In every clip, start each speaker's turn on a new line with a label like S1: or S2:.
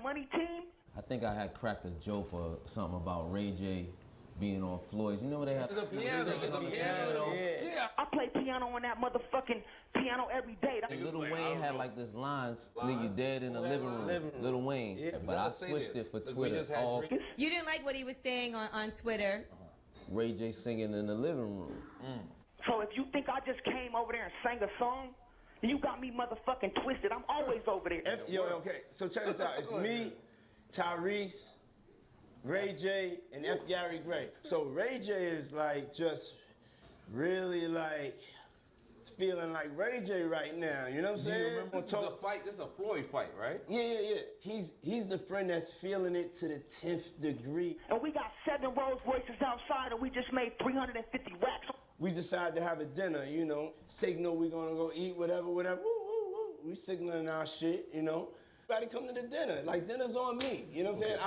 S1: Money team.
S2: I think I had cracked a joke or something about Ray J being on Floyd's. You know what they have?
S3: It's a piano. Yeah.
S1: I play piano on that motherfucking piano every day.
S2: Lil Wayne had like this line, nigga dead in the living room. Lil Wayne. Yeah, but I switched it for Twitter.
S4: You didn't like what he was saying on Twitter.
S2: Ray J singing in the living room.
S1: So if you think I just came over there and sang a song, you got me motherfucking twisted. I'm always over there.
S5: Yo, okay, so check this out. It's me, Tyrese, Ray J, and F. Gary Gray. So Ray J is like just really like feeling like Ray J right now. You know what I'm saying?
S3: This is a fight. This is a Floyd fight, right?
S5: Yeah. He's the friend that's feeling it to the 10th degree.
S1: And we got 7 Rolls Royces outside, and we just made 350 racks.
S5: We decided to have a dinner, you know. Signal we gonna go eat, whatever. Woo, woo, woo. We signaling our shit, you know. Everybody come to the dinner. Like, dinner's on me. You know what I'm saying?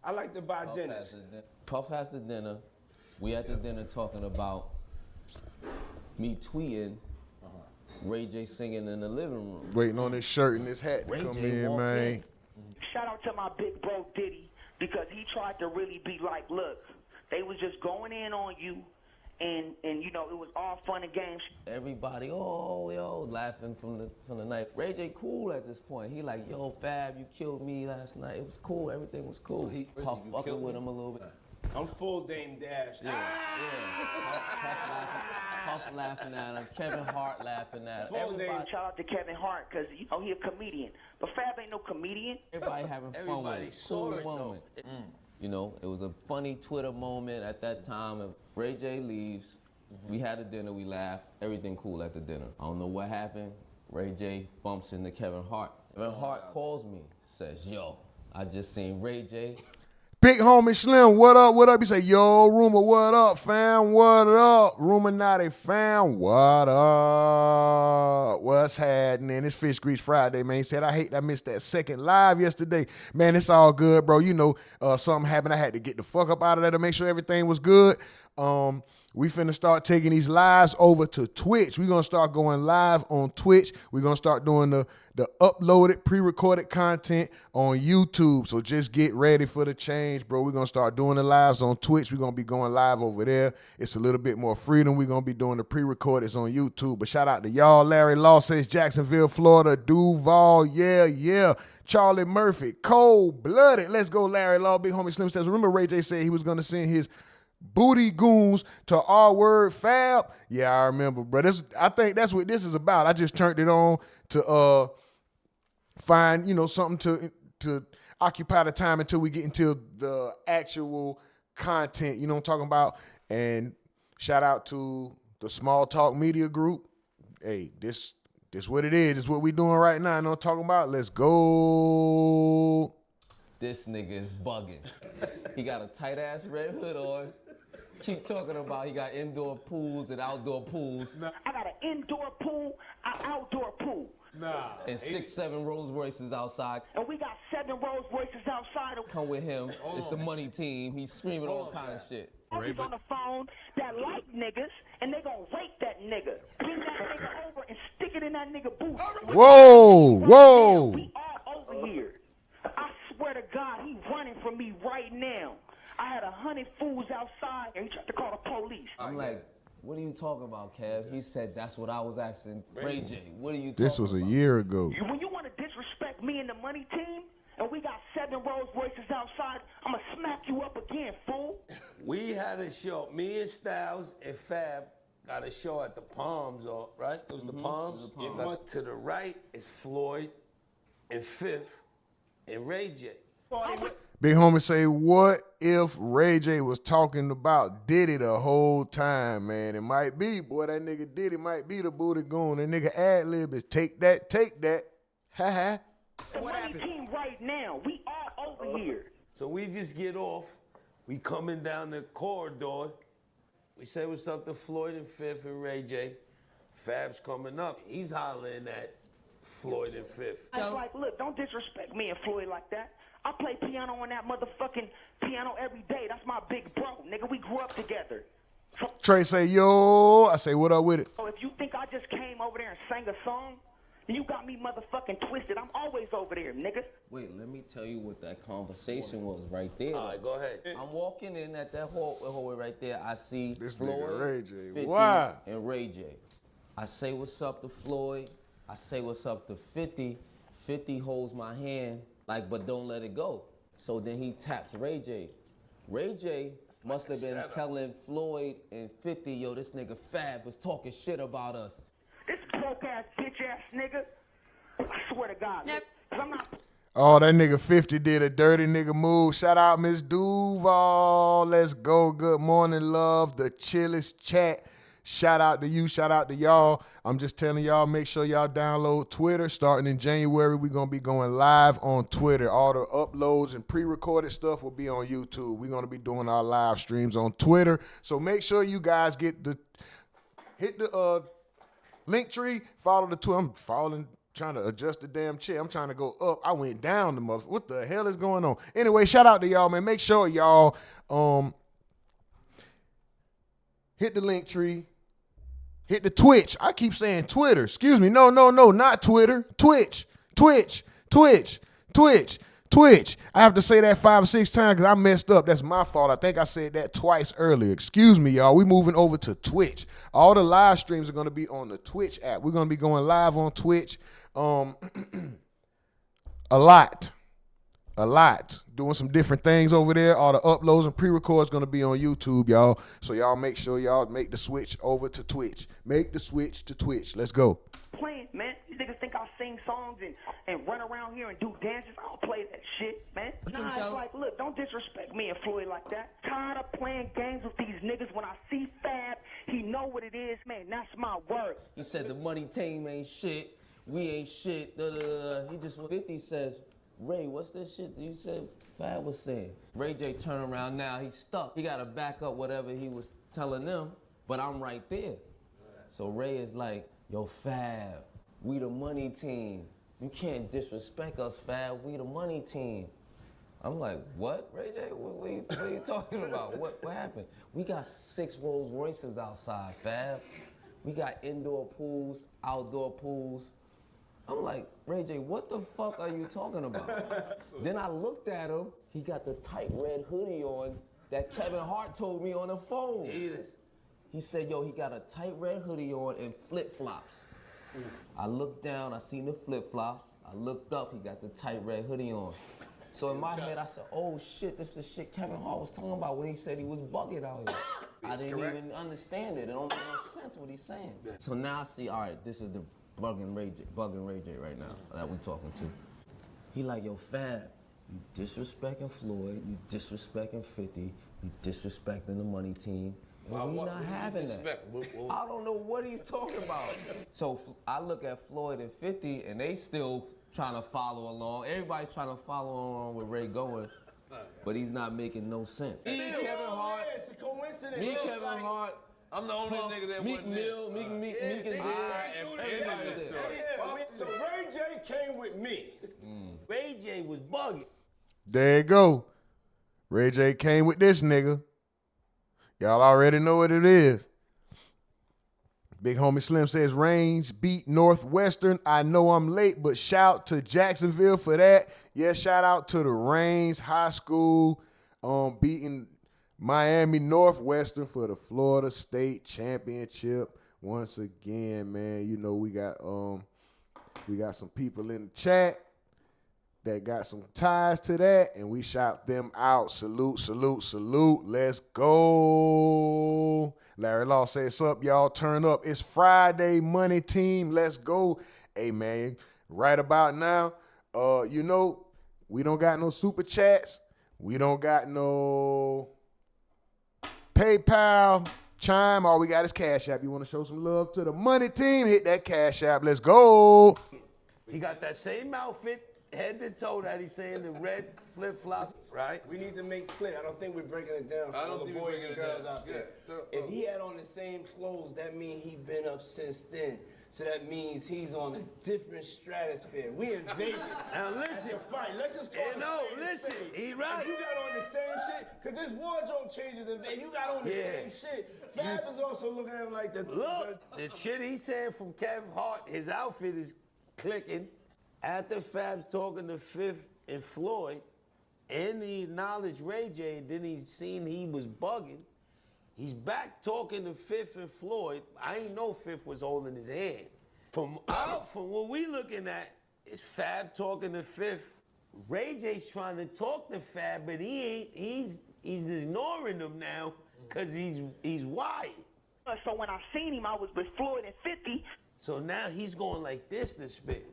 S5: I like to buy dinners.
S2: Puff has the dinner. We at the dinner talking about me tweeting Ray J singing in the living room.
S6: Waiting on his shirt and his hat to come in, man.
S1: Shout out to my big bro Diddy, because he tried to really be like, look, they was just going in on you. And you know, it was all fun and games. Everybody, yo, laughing from the night. Ray J cool at this point. He like, yo, Fab, you killed me last night. It was cool, everything was cool. He Puff fucking with him a little bit.
S5: I'm full Dame Dash.
S2: Yeah. Puff laughing at him. Kevin Hart laughing at him. Everybody.
S1: Shout out to Kevin Hart, because you know he a comedian. But Fab ain't no comedian.
S2: Everybody having fun with it. Cool moment. You know, it was a funny Twitter moment at that time. If Ray J leaves, we had a dinner, we laughed, everything cool at the dinner. I don't know what happened. Ray J bumps into Kevin Hart. Kevin Hart calls me, says, yo, I just seen Ray J.
S6: Big homie Slim, what up, what up? He say, yo, Rumor, what up, fam, what up? Rumonati fam, what up? What's happening? It's Fish Grease Friday, man. He said, I hate I missed that second live yesterday. Man, it's all good, bro. You know, something happened. I had to get the fuck up out of there to make sure everything was good. We finna start taking these lives over to Twitch. We're gonna start going live on Twitch. We're gonna start doing the uploaded, pre-recorded content on YouTube. So just get ready for the change, bro. We're gonna start doing the lives on Twitch. We're gonna be going live over there. It's a little bit more freedom. We're gonna be doing the pre-recordeds on YouTube. But shout out to y'all. Larry Law says Jacksonville, Florida. Duval, yeah. Charlie Murphy, cold-blooded. Let's go, Larry Law. Big homie Slim says, remember Ray J said he was gonna send his booty goons to our word Fab. Yeah, I remember, bro. I think that's what this is about. I just turned it on to find, you know, something to occupy the time until we get into the actual content, you know what I'm talking about? And shout out to the Small Talk Media Group. Hey, this what it is. This is what we doing right now. You know what I'm talking about? Let's go.
S2: This nigga is bugging. He got a tight ass red hood on. Keep talking about he got indoor pools and outdoor pools.
S1: I got an indoor pool, an outdoor pool.
S2: And 6, 7 Rolls Royces outside.
S1: And we got 7 Rolls Royces outside.
S2: Come with him. It's the money team. He's screaming all kind of shit.
S1: He's on the phone that like niggas, and they gonna rape that nigga. Bring that nigga over and stick it in that nigga booth.
S6: Whoa.
S1: We are over here. I swear to God, he running from me right now. I had 100 fools outside, and he tried to call the police.
S2: I'm like, what are you talking about, Kev? He said, that's what I was asking Ray J. What are you talking about?
S6: This was a year ago.
S1: When you want to disrespect me and the money team, and we got 7 Rolls Royces outside, I'm going to smack you up again, fool.
S3: We had a show. Me and Styles and Fab got a show at the Palms, right? It was the Palms. To the right is Floyd and Fifth and Ray J.
S6: Big homie say, what if Ray J was talking about Diddy the whole time, man? It might be, boy, that nigga Diddy might be the booty goon. That nigga ad-lib is take that. Ha-ha.
S1: The money team right now, we are over here.
S3: So we just get off. We coming down the corridor. We say what's up to Floyd and Fifth and Ray J. Fab's coming up. He's hollering at Floyd and Fifth.
S1: I was like, look, don't disrespect me and Floyd like that. I play piano on that motherfucking piano every day. That's my big bro, nigga. We grew up together. So,
S6: Trey say, yo. I say, what up with it?
S1: So if you think I just came over there and sang a song, you got me motherfucking twisted. I'm always over there, nigga.
S2: wait, let me tell you what that conversation was right there.
S3: All right, go ahead.
S2: I'm walking in at that hallway right there. I see
S6: This
S2: Floyd,
S6: nigga Ray J.
S2: 50,
S6: Why?
S2: and Ray J. I say what's up to Floyd. I say what's up to 50. 50 holds my hand, like, but don't let it go. So then he taps Ray J. Ray J must have been telling Floyd and 50, yo, this nigga Fab was talking shit about us.
S1: This broke ass bitch ass nigga. I swear to God.
S4: Yep.
S1: I'm not.
S6: Oh, that nigga 50 did a dirty nigga move. Shout out Miss Duval. Let's go. Good morning, love. The chillest chat. Shout out to you. Shout out to y'all. I'm just telling y'all, make sure y'all download Twitter. Starting in January, we're going to be going live on Twitter. All the uploads and pre-recorded stuff will be on YouTube. We're going to be doing our live streams on Twitter. So make sure you guys hit the LINKTREE. Follow the Twitter. I'm trying to adjust the damn chair. I'm trying to go up. I went down the motherfucker. What the hell is going on? Anyway, shout out to y'all, man. Make sure y'all hit the LINKTREE. Hit the Twitch. I keep saying Twitter. Excuse me. No, not Twitter. Twitch. I have to say that 5 or 6 times because I messed up. That's my fault. I think I said that twice earlier. Excuse me, y'all. We moving over to Twitch. All the live streams are going to be on the Twitch app. We're going to be going live on Twitch. A lot. Doing some different things over there. All the uploads and pre-records going to be on YouTube, y'all. So y'all make sure y'all make the switch over to Twitch. Make the switch to Twitch. Let's go.
S1: Playing, man. These niggas think I sing songs and run around here and do dances. I don't play that shit, man. Nah, it's like, look, don't disrespect me and Floyd like that. Tired of playing games with these niggas. When I see Fab, he know what it is, man. That's my word.
S2: He said the money team ain't shit. We ain't shit. He just 50 says, Ray, what's this shit that you said Fab was saying? Ray J turn around now, he's stuck. He gotta back up whatever he was telling them, but I'm right there. So Ray is like, yo, Fab, we the money team. You can't disrespect us, Fab, we the money team. I'm like, what, Ray J? What are you talking about? What happened? We got 6 Rolls Royces outside, Fab. We got indoor pools, outdoor pools. I'm like, Ray J, what the fuck are you talking about? Then I looked at him. He got the tight red hoodie on that Kevin Hart told me on the phone. He said, yo, he got a tight red hoodie on and flip-flops. I looked down, I seen the flip-flops. I looked up, he got the tight red hoodie on. So in my head, I said, oh shit, this is the shit Kevin Hart was talking about when he said he was bugging out here. I didn't even understand it. It don't make no sense what he's saying. So now I see, all right, this is the bugging Ray J right now that we talking to. He like, yo, Fab, you disrespecting Floyd, you disrespecting 50, you disrespecting the money team, and we not having that. I don't know what he's talking about. So I look at Floyd and 50, and they still trying to follow along. Everybody's trying to follow along with Ray going, but he's not making no sense. Me and Kevin Hart,
S5: It's a coincidence.
S2: me and Kevin Hart,
S3: I'm the only nigga that
S2: Meek
S3: wasn't
S2: Mill, Meek and everybody was there.
S5: So Ray J came with me.
S3: Ray J was bugging.
S6: There you go. Ray J came with this nigga. Y'all already know what it is. Big homie Slim says, Range beat Northwestern. I know I'm late, but shout to Jacksonville for that. Yeah, shout out to the Range High School beating Miami Northwestern for the Florida State Championship. Once again, man, you know we got some people in the chat that got some ties to that, and we shout them out. Salute, salute, salute. Let's go. Larry Law says, "Sup, y'all? Turn up. It's Friday, money team. Let's go." Hey, man, right about now, you know, we don't got no super chats. We don't got no PayPal, Chime. All we got is Cash App. You want to show some love to the money team? Hit that Cash App. Let's go.
S3: He got that same outfit, head to toe, that he's saying, the red flip-flops, right?
S5: We need to make clear. I don't think we're breaking it down for all the boys and girls out there. If he had on the same clothes, that means he been up since then. So that means he's on a different stratosphere. We in Vegas.
S3: Now listen.
S5: That's your fight. Let's just call it
S3: listen. He right.
S5: If you got on the same shit, because this wardrobe changes in Vegas. You got on the same shit. Fab is also looking at him like the...
S3: Look, the shit he said from Kevin Hart, his outfit is clicking. After Fab's talking to Fifth and Floyd, and he acknowledged Ray J, and then he seen he was bugging. He's back talking to Fifth and Floyd. I ain't know Fifth was holding his hand. From what we looking at, it's Fab talking to Fifth. Ray J's trying to talk to Fab, but he ain't. He's ignoring him now because he's wired.
S1: So when I seen him, I was with Floyd and 50.
S3: So now he's going like this to Spitz.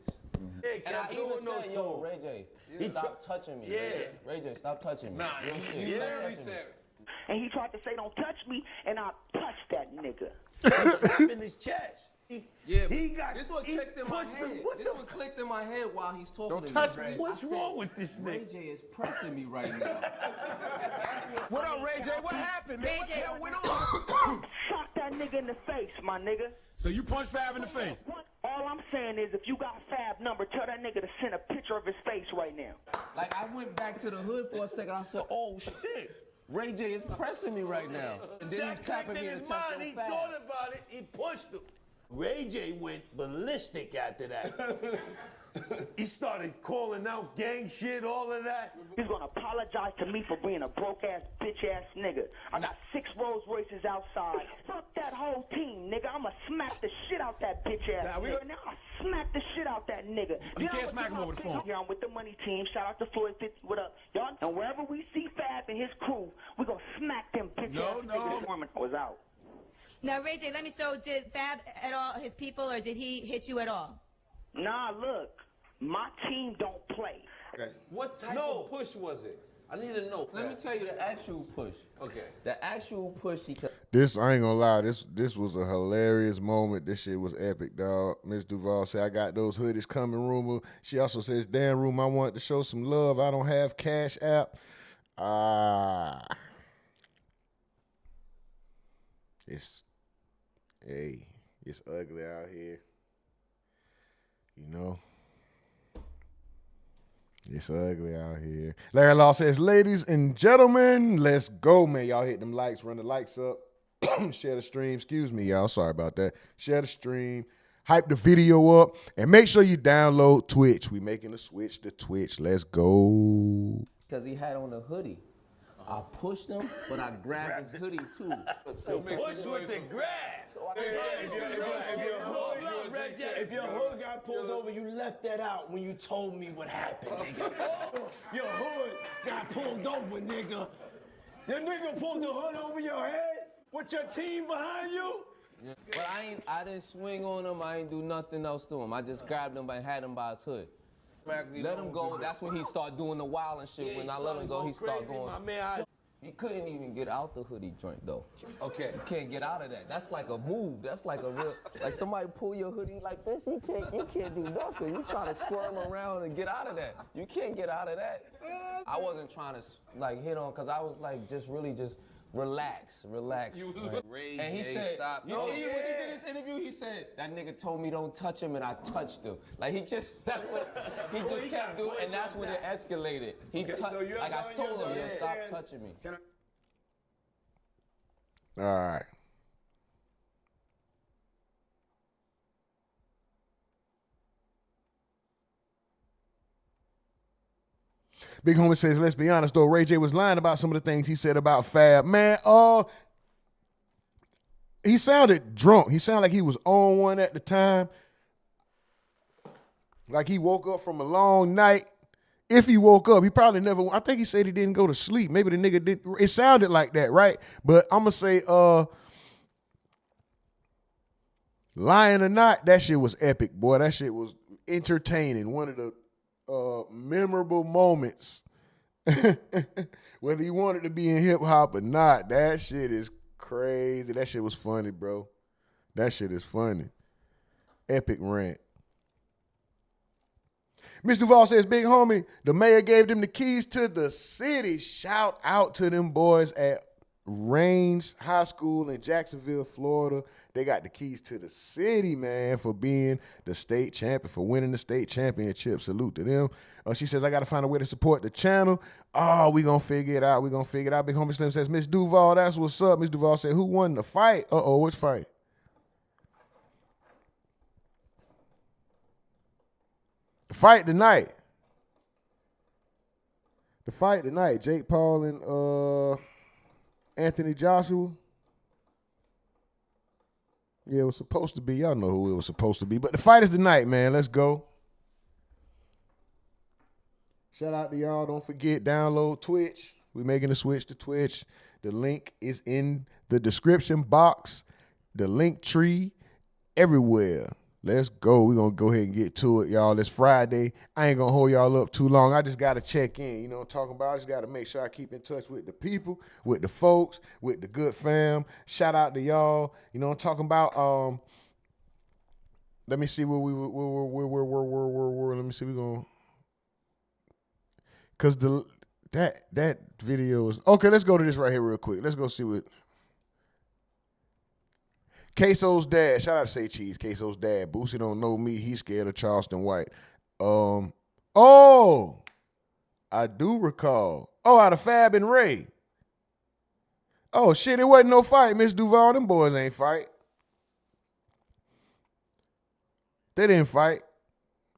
S3: Hey,
S2: And I even said, yo, Ray J, stop touching me.
S3: Yeah.
S2: Ray J, stop touching me.
S3: Nah,
S2: Real shit.
S3: he
S2: Stop
S3: literally
S2: touching me.
S3: said.
S1: And he tried to say, don't touch me, and I touched that nigga.
S3: He's tapping his chest.
S2: Yeah,
S3: He got.
S2: this what
S3: he
S2: clicked in my
S3: pushed
S2: head.
S3: him. What
S2: This
S3: the
S2: what clicked in my head while he's talking
S6: Don't
S2: to
S6: touch
S2: me.
S6: me.
S3: What's
S2: I
S3: wrong
S2: said,
S3: with this
S2: Ray
S3: nigga?
S2: J is pressing me right now.
S7: What up, Ray J? What happened, man?
S4: Ray
S7: What the
S4: J.
S7: hell went on?
S1: Sock that nigga in the face, my nigga.
S7: So you punched Fab in the face?
S1: All I'm saying is, if you got Fab number, tell that nigga to send a picture of his face right now.
S2: Like, I went back to the hood for a second. I said, oh, shit. Ray J is pressing me right now. And then
S3: That
S2: he's tapping
S3: clicked
S2: me
S3: in
S2: to
S3: his
S2: check
S3: mind.
S2: on
S3: He
S2: Fab.
S3: thought about it. He pushed him. Ray J went ballistic after that. He started calling out gang shit, all of that.
S1: He's gonna apologize to me for being a broke-ass, bitch-ass nigga. I got 6 Rolls Royces outside. Fuck that whole team, nigga. I'ma smack the shit out that bitch-ass nigga. Now I'll smack the shit out that nigga.
S7: You can't smack him over the phone.
S1: Yeah, I'm with the money team. Shout out to Floyd 50. What up? Y'all, and wherever we see Fab and his crew, we gonna smack them bitch-ass niggas. The woman was out.
S4: Now, Ray J, so did Fab at all, his people, or did he hit you at all?
S1: Nah, look. My team don't play.
S5: Okay.
S8: What type of push was it? I need to know.
S2: Let me tell you the actual push.
S8: Okay.
S2: The actual push he
S6: This, I ain't gonna lie, this was a hilarious moment. This shit was epic, dog. Miss Duval said, I got those hoodies coming, rumor. She also says, damn, room, I wanted to show some love. I don't have Cash App. It's ugly out here. You know? It's ugly out here. Larry Law says, ladies and gentlemen, let's go, man. Y'all hit them likes, run the likes up. Share the stream. Excuse me, y'all. Sorry about that. Share the stream. Hype the video up. And make sure you download Twitch. We making a switch to Twitch. Let's go.
S2: Because he had on a hoodie. I pushed him, but I grabbed his hoodie too.
S3: Push with the grab.
S5: If your hood got pulled over, you left that out when you told me what happened, nigga. Your hood got pulled over, nigga. Your nigga pulled the hood over your head with your team behind you?
S2: But I didn't swing on him. I ain't do nothing else to him. I just grabbed him and had him by his hood. Let him go. That's when he start doing the wild and shit. When I let him go, he start going.
S3: My man,
S2: He couldn't even get out the hoodie joint though.
S8: Okay.
S2: You can't get out of that. That's like a move. That's like a real, like somebody pull your hoodie like this. You can't do nothing. You try to squirm around and get out of that. You can't get out of that. I wasn't trying to like hit on, cause I was like just really just relax. Like, and he said, when he did this interview, he said that nigga told me don't touch him, and I touched him. Like he just kept doing, and that's when it escalated. Like I told him, stop touching me.
S6: All right. Big Homie says, let's be honest though, Ray J was lying about some of the things he said about Fab. Man, he sounded drunk. He sounded like he was on one at the time. Like he woke up from a long night. If he woke up, he probably never, I think he said he didn't go to sleep. Maybe the nigga didn't. It sounded like that, right? But I'm going to say, lying or not, that shit was epic, boy. That shit was entertaining. One of the memorable moments. Whether you wanted to be in hip hop or not, that shit is crazy. That shit was funny, bro. That shit is funny. Epic rant. Mr. Duval says, big homie, the mayor gave them the keys to the city. Shout out to them boys at Raines High School in Jacksonville, Florida. They got the keys to the city, man, for being the state champion, for winning the state championship. Salute to them. She says, I got to find a way to support the channel. Oh, we going to figure it out. We going to figure it out. Big homie Slim says, Miss Duval, that's what's up. Miss Duval said, who won the fight? Uh-oh, which fight? The fight tonight. The fight tonight, Jake Paul and Anthony Joshua. Yeah, it was supposed to be. Y'all know who it was supposed to be. But the fight is tonight, man. Let's go. Shout out to y'all. Don't forget, download Twitch. We're making the switch to Twitch. The link is in the description box. The LINKTREE, everywhere. Let's go. We're going to go ahead and get to it, y'all. It's Friday. I ain't going to hold y'all up too long. I just got to check in. You know what I'm talking about? I just got to make sure I keep in touch with the people, with the folks, with the good fam. Shout out to y'all. You know what I'm talking about? Let me see where we were. Let me see. We're going to. Because that video is. Okay, let's go to this right here real quick. Let's go see what. Queso's dad, shout out to Say Cheese, Queso's dad. Boosie don't know me, he's scared of Charleston White. Oh, I do recall. Oh, out of Fab and Ray. Oh, shit, it wasn't no fight, Miss Duval. Them boys ain't fight. They didn't fight.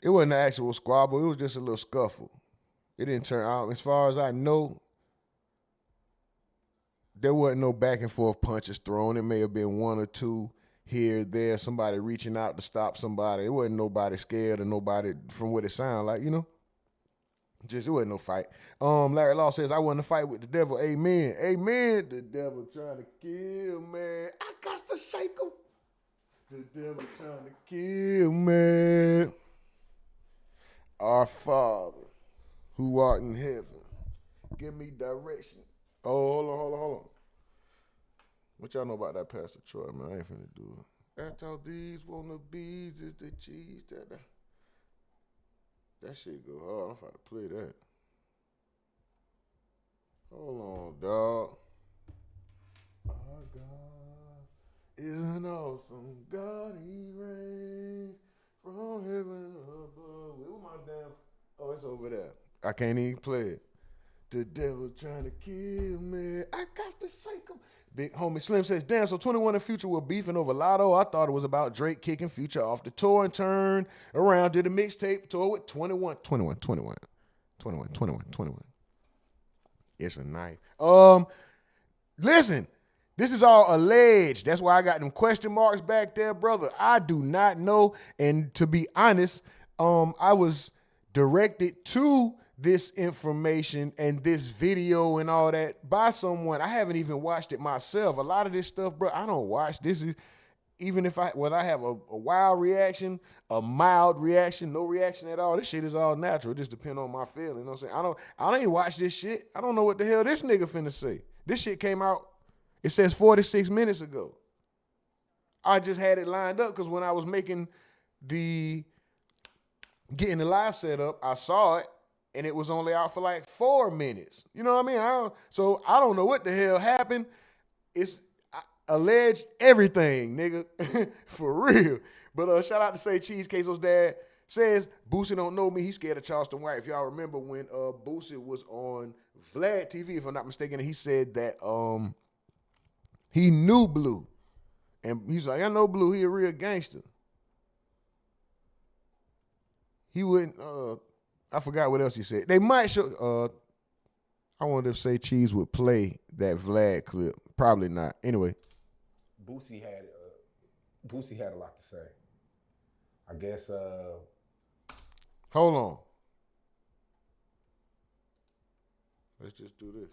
S6: It wasn't an actual squabble. It was just a little scuffle. It didn't turn out, as far as I know, there wasn't no back and forth punches thrown. It may have been one or two here, there, somebody reaching out to stop somebody. It wasn't nobody scared or nobody, from what it sounded like, you know? Just, it wasn't no fight. Larry Law says, I want to fight with the devil. Amen. Amen. The devil trying to kill, man. I got to shake him. The devil trying to kill, man. Our Father, who art in heaven, give me direction. Oh, hold on. What y'all know about that Pastor Troy, man? I ain't finna do it. That's how these wanna be, is the cheese. That shit go hard. I'm about to play that. Hold on, dog. Our God is an awesome God. He reigns from heaven above. Where my damn... Oh, it's over there. I can't even play it. The devil trying to kill me. I got to shake him. Big homie Slim says, damn, so 21 and Future were beefing over Latto. I thought it was about Drake kicking Future off the tour and turned around, did a mixtape tour with 21. It's a knife. Listen, this is all alleged. That's why I got them question marks back there, brother. I do not know. And to be honest, I was directed to this information and this video and all that by someone. I haven't even watched it myself. A lot of this stuff, bro, I don't watch. This is, even if whether I have a wild reaction, a mild reaction, no reaction at all, this shit is all natural. It just depends on my feeling. You know what I'm saying? I don't even watch this shit. I don't know what the hell this nigga finna say. This shit came out, it says 46 minutes ago. I just had it lined up because when I was getting the live set up, I saw it. And it was only out for like 4 minutes. You know what I mean? So I don't know what the hell happened. It's alleged everything, nigga. For real. But shout out to Say Cheese, Queso's dad says, Boosie don't know me. He's scared of Charleston White. If y'all remember when Boosie was on Vlad TV, if I'm not mistaken, he said that he knew Blue. And he's like, I know Blue. He a real gangster. He wouldn't... I forgot what else he said. They might show. I wonder if Say Cheese would play that Vlad clip. Probably not. Anyway,
S9: Boosie had a lot to say. I guess.
S6: Hold on. Let's just do this.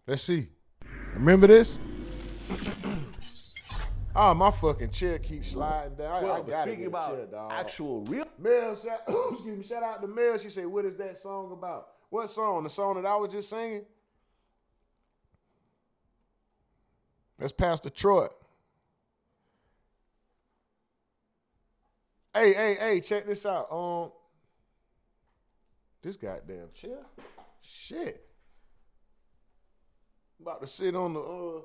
S6: Let's see. Remember this? Oh, my fucking chair keeps sliding down.
S8: Well,
S6: I gotta
S8: speaking
S6: get a
S8: about
S6: chair, dog.
S8: actual real.
S6: Mel, shout out to Mel. She said, what is that song about? What song? The song that I was just singing? That's Pastor Troy. Hey, check this out. This goddamn chair. Shit. About to sit on the,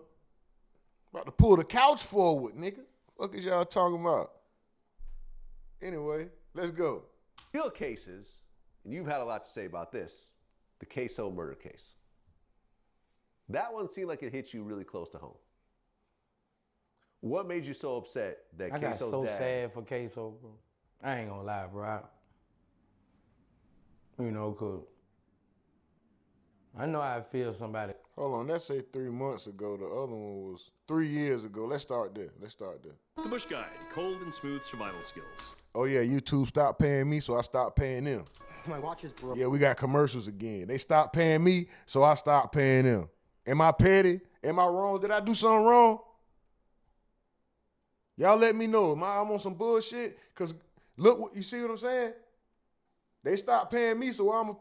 S6: about to pull the couch forward, nigga. What is y'all talking about? Anyway, Let's go.
S10: Real cases, and you've had a lot to say about this, the Queso murder case. That one seemed like it hit you really close to home. What made you so upset that
S11: I
S10: Queso's
S11: got so
S10: dad...
S11: sad for Queso, bro. I ain't gonna lie, bro. You know, cause I know how I feel somebody.
S6: Hold on, let's say 3 months ago. The other one was 3 years ago. Let's start there.
S12: The Bush Guide, cold and smooth survival skills.
S6: Oh yeah, YouTube stopped paying me, so I stopped paying them.
S11: My watch is broke.
S6: Yeah, we got commercials again. They stopped paying me, so I stopped paying them. Am I petty? Am I wrong? Did I do something wrong? Y'all let me know. I'm on some bullshit? Because look, you see what I'm saying? They stopped paying me, so I'm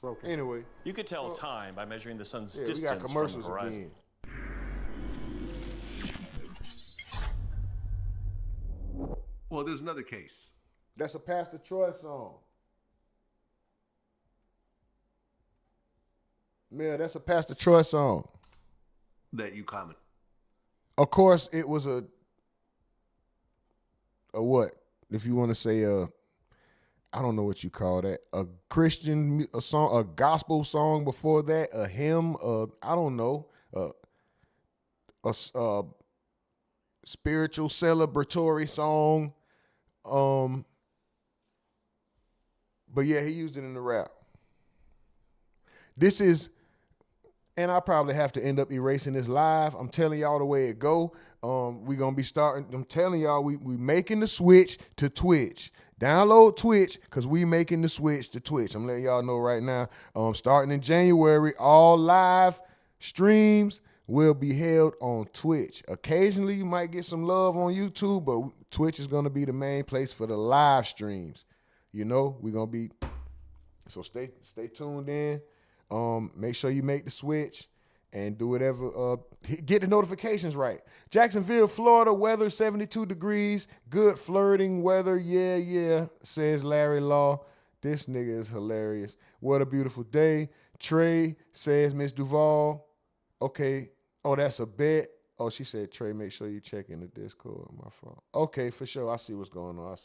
S6: broken. Anyway.
S12: You could tell time by measuring the sun's
S6: Yeah,
S12: distance
S6: we got commercials
S12: from the horizon.
S6: again.
S10: Well, there's another case.
S6: That's a Pastor Troy song. Man, that's a Pastor Troy song.
S10: That you comment.
S6: Of course, it was a what? If you want to say I don't know what you call that. A Christian song, a gospel song before that, a hymn, I don't know, a spiritual celebratory song. But yeah, he used it in the rap. This is, and I probably have to end up erasing this live. I'm telling y'all the way it go. We gonna be starting. I'm telling y'all we making the switch to Twitch. Download Twitch because we making the switch to Twitch. I'm letting y'all know right now. Starting in January, all live streams will be held on Twitch. Occasionally, you might get some love on YouTube, but Twitch is gonna be the main place for the live streams. You know, we're gonna be. So stay tuned in. Make sure you make the switch and do whatever. Get the notifications right. Jacksonville, Florida, weather 72 degrees. Good flirting weather. Yeah, says Larry Law. This nigga is hilarious. What a beautiful day. Trey says Miss Duval. Okay. Oh, that's a bet. Oh, she said, Trey, make sure you check in the Discord. My fault. Okay, for sure. I see what's going on.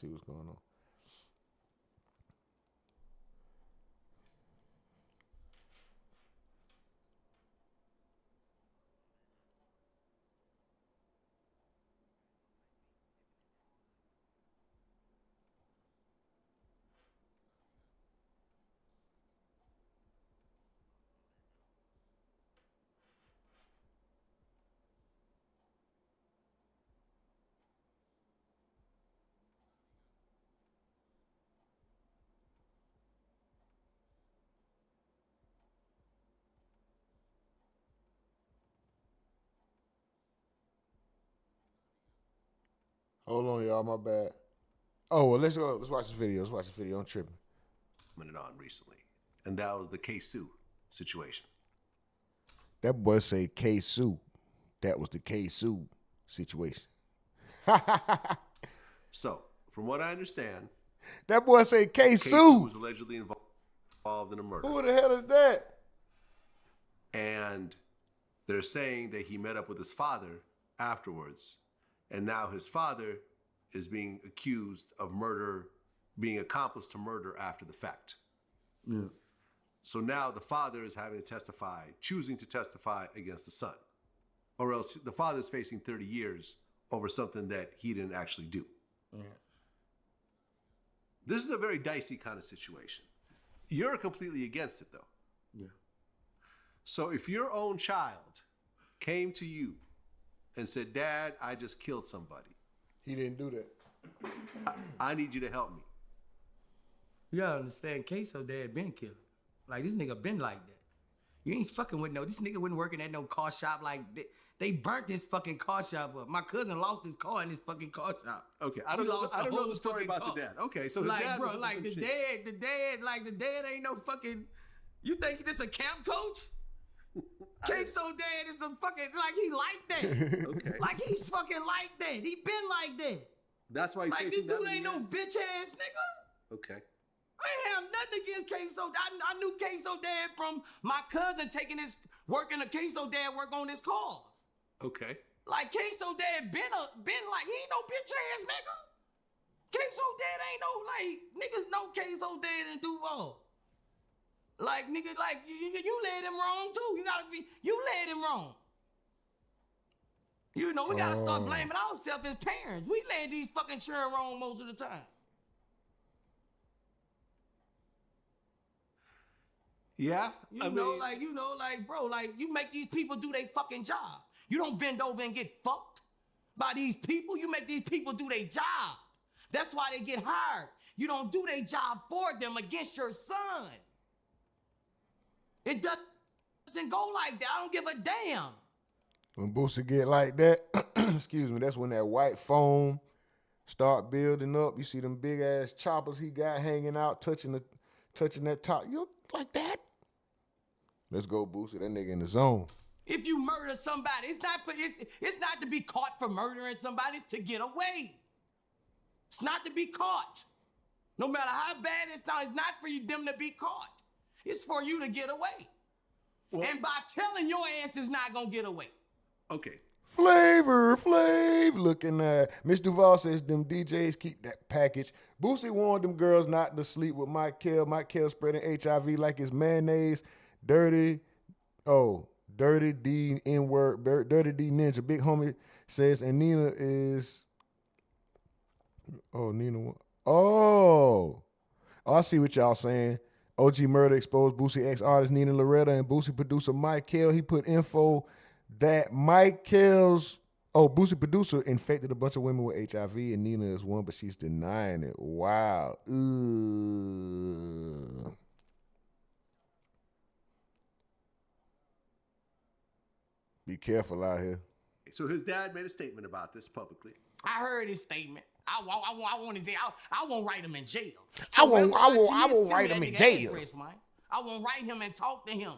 S6: Hold on, y'all. My bad. Oh, well, let's go. Let's watch the video. I'm tripping.
S10: Commented on recently, and that was the K-Sue situation.
S6: That boy say K-Sue. That was the K-Sue situation.
S10: So, from what I understand,
S6: that boy say K-Sue.
S10: K-Sue was allegedly involved in a murder.
S6: Who the hell is that?
S10: And they're saying that he met up with his father afterwards, and now his father is being accused of murder, being accomplice to murder after the fact.
S11: Yeah.
S10: So now the father is having to testify, choosing to testify against the son. Or else the father's facing 30 years over something that he didn't actually do.
S11: Yeah.
S10: This is a very dicey kind of situation. You're completely against it, though.
S11: Yeah.
S10: So if your own child came to you and said, Dad, I just killed somebody.
S6: He didn't do that.
S10: I need you to help me.
S11: You gotta understand, Queso dad been killed. Like, this nigga been like that. You ain't fucking with this nigga wasn't working at no car shop like that. They burnt this fucking car shop up. My cousin lost his car in this fucking car shop.
S10: Okay, I don't know the story about the dad. Okay, so the
S11: like,
S10: dad
S11: bro,
S10: was
S11: like the dad ain't no fucking. You think this a camp coach? Queso dad is a fucking he like that.
S10: Okay,
S11: like he's fucking like that. He been like that.
S10: That's why he's
S11: like this dude ain't no bitch ass nigga.
S10: Okay.
S11: I ain't have nothing against Queso. I knew Queso dad from my cousin working a Queso dad work on his cars.
S10: Okay.
S11: Like Queso dad been like he ain't no bitch ass nigga. Queso dead ain't no, like, niggas know Queso dead in Duval. Like, nigga, like, you led him wrong, too. You led him wrong. You know, we gotta start blaming ourselves as parents. We led these fucking children wrong most of the time.
S10: Yeah,
S11: I mean, bro, like, you make these people do their fucking job. You don't bend over and get fucked by these people. You make these people do their job. That's why they get hired. You don't do their job for them against your son. It doesn't go like that. I don't give a damn.
S6: When Boosie get like that, excuse me, that's when that white foam start building up. You see them big ass choppers he got hanging out, touching that top. You know, like that. Let's go, Boosie. That nigga in the zone.
S11: If you murder somebody, it's not to be caught for murdering somebody. It's to get away. It's not to be caught. No matter how bad it's not for them to be caught. It's for you to get away. Well, and by telling your ass is not gonna get away.
S10: Okay.
S6: Flavor looking at Miss Duval says them DJs keep that package. Boosie warned them girls not to sleep with Michael. Michael spreading HIV like it's mayonnaise. Dirty D N-word. Dirty D Ninja. Big homie says, and Nina is. Oh, Nina. Oh, I see what y'all saying. OG Murder exposed Boosie ex-artist Nina Loretta and Boosie producer Michael. He put info that Boosie producer infected a bunch of women with HIV and Nina is one, but she's denying it. Wow. Ugh. Be careful out here.
S10: So his dad made a statement about this publicly.
S11: I heard his statement. I want his. I won't write him in jail.
S6: I won't write him in jail.
S11: I won't write him and talk to him.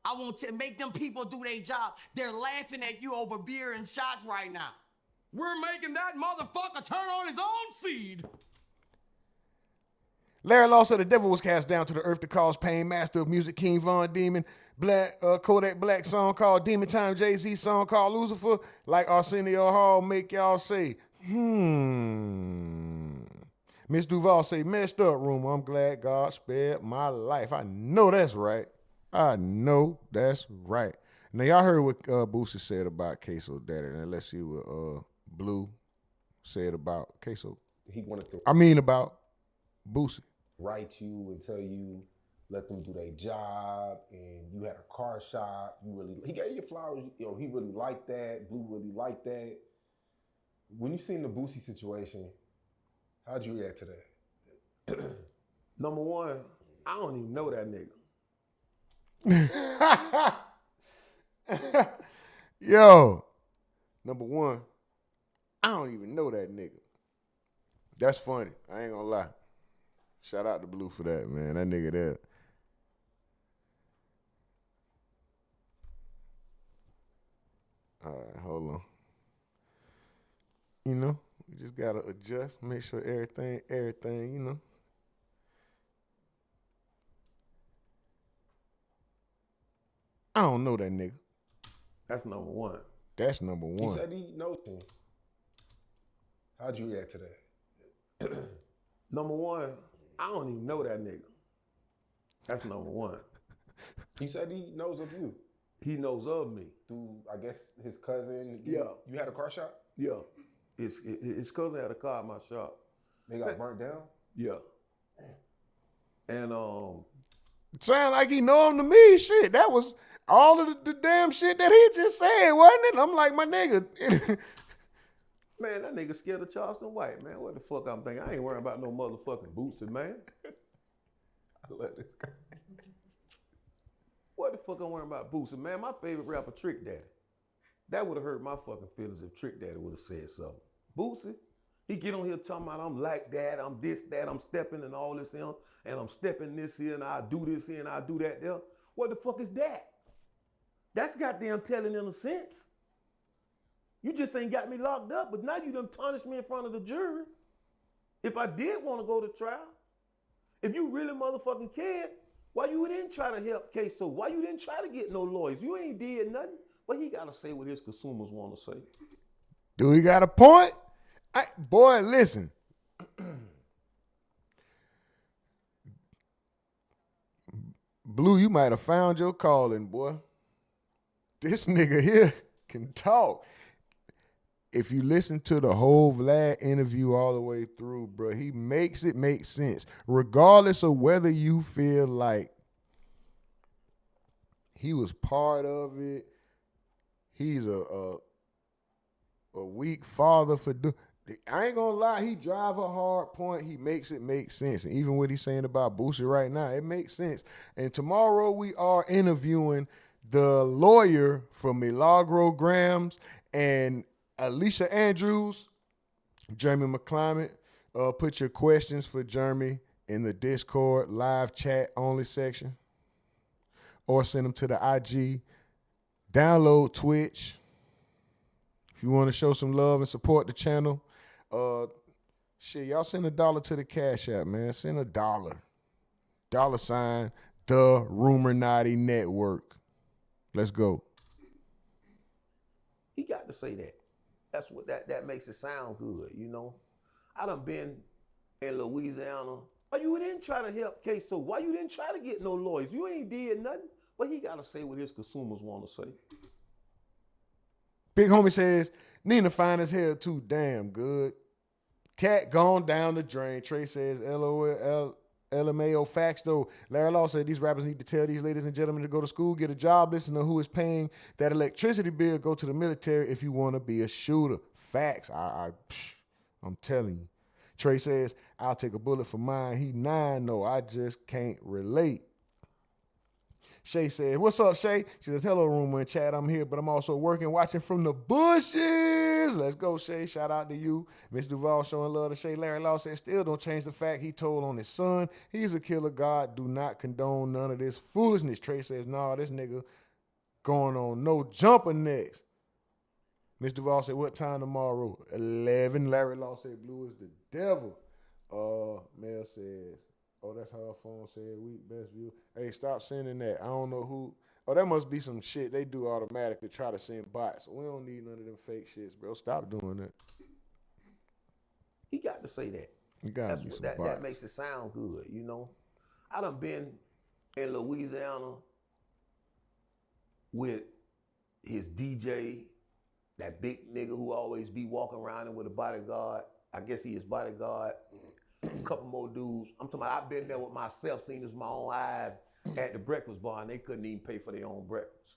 S11: I want to make them people do their job. They're laughing at you over beer and shots right now. We're making that motherfucker turn on his own seed.
S6: Larry Law said the devil was cast down to the earth to cause pain. Master of music, King Von Demon. Kodak Black song called Demon Time. Jay-Z song called Lucifer. Like Arsenio Hall make y'all say, Miss Duval say, messed up, rumor. I'm glad God spared my life. I know that's right. Now, y'all heard what Boosie said about Queso Daddy. Now, let's see what Blue said about Queso.
S9: He wanted to.
S6: About Boosie.
S9: Write you and tell you, let them do their job, and you had a car shop. He gave you flowers. You know, he really liked that. Blue really liked that. When you seen the Boosie situation, how'd you react to that?
S3: Number one, I don't even know that nigga.
S6: Yo, number one, I don't even know that nigga. That's funny. I ain't gonna lie. Shout out to Blue for that, man. That nigga there. All right, hold on. You know, we just gotta adjust, make sure everything, you know. I don't know that nigga.
S3: That's number one.
S6: That's number one.
S9: He said he knows him. How'd you react to that?
S3: Number one, I don't even know that nigga. That's number one.
S9: He said he knows of you.
S3: He knows of me.
S9: Through, I guess, his cousin.
S3: Yeah.
S9: You had a car shop?
S3: Yeah. His cousin had a car at my shop.
S9: They got burnt down?
S3: Yeah. And
S6: sound like he know him to me. Shit, that was all of the damn shit that he just said, wasn't it? I'm like, my nigga.
S3: Man, that nigga scared of Charleston White, man. What the fuck I'm thinking? I ain't worrying about no motherfucking Boosie, man. I love this guy. What the fuck I'm worrying about Boosie, man? My favorite rapper, Trick Daddy. That would have hurt my fucking feelings if Trick Daddy would have said something. Boosie, he get on here talking about I'm like that, I'm this, that, I'm stepping and all this here, and I'm stepping this here, and I do this here, and I do that there. What the fuck is that? That's goddamn telling in a sense. You just ain't got me locked up, but now you done tarnished me in front of the jury. If I did want to go to trial, if you really motherfucking cared, why you didn't try to help Queso? Why you didn't try to get no lawyers? You ain't did nothing. But he got to say what his consumers want to say.
S6: Do he got a point? Boy, listen. Blue, you might have found your calling, boy. This nigga here can talk. If you listen to the whole Vlad interview all the way through, bro, he makes it make sense. Regardless of whether you feel like he was part of it, he's a weak father for I ain't gonna lie, he drive a hard point. He makes it make sense. And even what he's saying about Boosie right now, it makes sense. And tomorrow we are interviewing the lawyer for Milagro Grams and Alicia Andrews, Jeremy McClimate. Put your questions for Jeremy in the Discord live chat only section, or send them to the IG. Download Twitch. If you want to show some love and support the channel, shit, y'all send $1 to the Cash App, man. Send $1. $sign THERUMORNATINETWORK. Let's go.
S8: He got to say that. That's what that makes it sound good, you know. I done been in Louisiana. Why you didn't try to help Queso? Why you didn't try to get no lawyers? You ain't did nothing. But he got to say what his consumers want to say.
S6: Big homie says, Nina fine as hell too, damn good. Cat gone down the drain. Trey says, LOL, LMAO facts though. Larry Law said these rappers need to tell these ladies and gentlemen to go to school, get a job, listen to who is paying that electricity bill, go to the military if you want to be a shooter. Facts. I'm telling you. Trey says, I'll take a bullet for mine. He 9, no, I just can't relate. Shay said, what's up, Shay? She says, hello, Rumor and Chat. I'm here, but I'm also working, watching from the bushes. Let's go, Shay. Shout out to you. Miss Duval showing love to Shay. Larry Law said, still don't change the fact he told on his son. He's a killer god. Do not condone none of this foolishness. Trey says, nah, this nigga going on no jumper next. Miss Duval said, what time tomorrow? 11. Larry Law said, Blue is the devil. Mel says, oh, that's how her phone said, weak best view. Hey, stop sending that. I don't know who. Oh, that must be some shit they do automatically, try to send bots. We don't need none of them fake shits, bro. Stop doing that.
S8: He got to say that.
S6: You gotta be some bots.
S8: That makes it sound good, you know. I done been in Louisiana with his DJ, that big nigga who always be walking around him with a bodyguard. I guess he is bodyguard. A couple more dudes. I'm talking about, I've been there with myself, seen this with my own eyes at the breakfast bar, and they couldn't even pay for their own breakfast.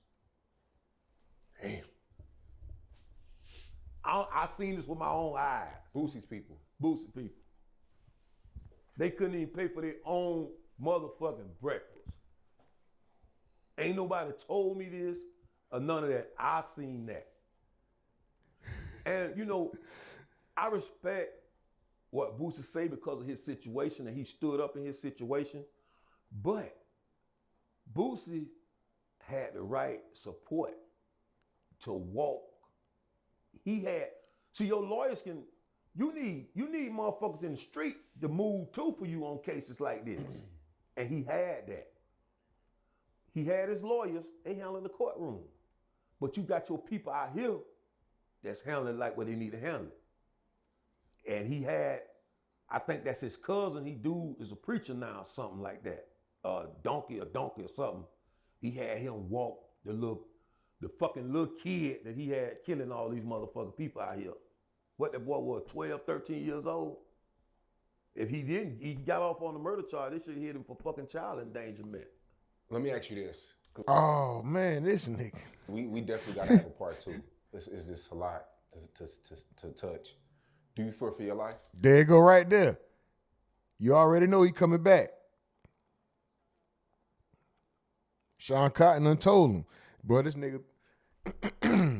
S8: Damn. I seen this with my own eyes.
S9: Boosie's people.
S8: Boosie people. They couldn't even pay for their own motherfucking breakfast. Ain't nobody told me this or none of that. I seen that. And, you know, I respect what Boosie say because of his situation, and he stood up in his situation. But Boosie had the right support to walk. He had, see, your lawyers can, you need motherfuckers in the street to move too for you on cases like this. And he had that. He had his lawyers, they handling the courtroom. But you got your people out here that's handling like what they need to handle it. And he had, I think that's his cousin. He is a preacher now or something like that. Donkey or something. He had him walk the fucking little kid that he had killing all these motherfucking people out here. What the boy was, 12, 13 years old? If he didn't, he got off on the murder charge. They should have hit him for fucking child endangerment.
S9: Let me ask you this.
S6: Oh man, this nigga.
S9: We definitely gotta have a part 2. This is just a lot to touch. Do you fear for your life?
S6: There you go right there. You already know he coming back. Sean Cotton done told him, bro, this nigga,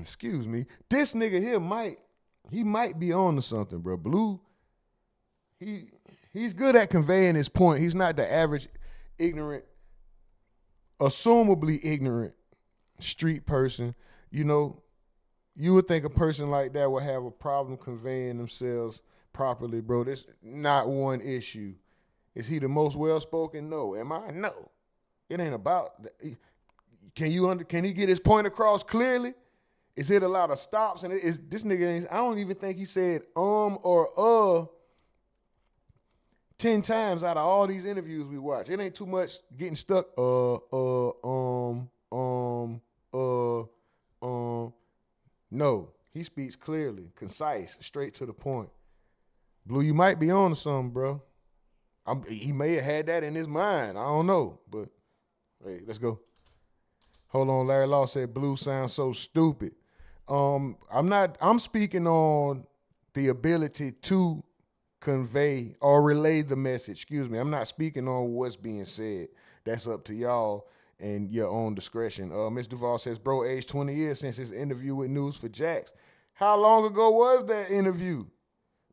S6: excuse me, this nigga here might be on to something, bro. Blue, he's good at conveying his point. He's not the average ignorant, assumably ignorant street person. You know, you would think a person like that would have a problem conveying themselves properly, bro. This not one issue. Is he the most well-spoken? No. Am I? No. It ain't about. Can he get his point across clearly? Is it a lot of stops? And this nigga, I don't even think he said or 10 times out of all these interviews we watch. It ain't too much getting stuck. No, he speaks clearly, concise, straight to the point. Blue, you might be on to something, bro. He may have had that in his mind. I don't know, but hey, let's go. Hold on, Larry Law said Blue sounds so stupid. I'm speaking on the ability to convey or relay the message. Excuse me. I'm not speaking on what's being said. That's up to y'all and your own discretion. Ms. Duval says, bro, aged 20 years since his interview with News for Jax. How long ago was that interview?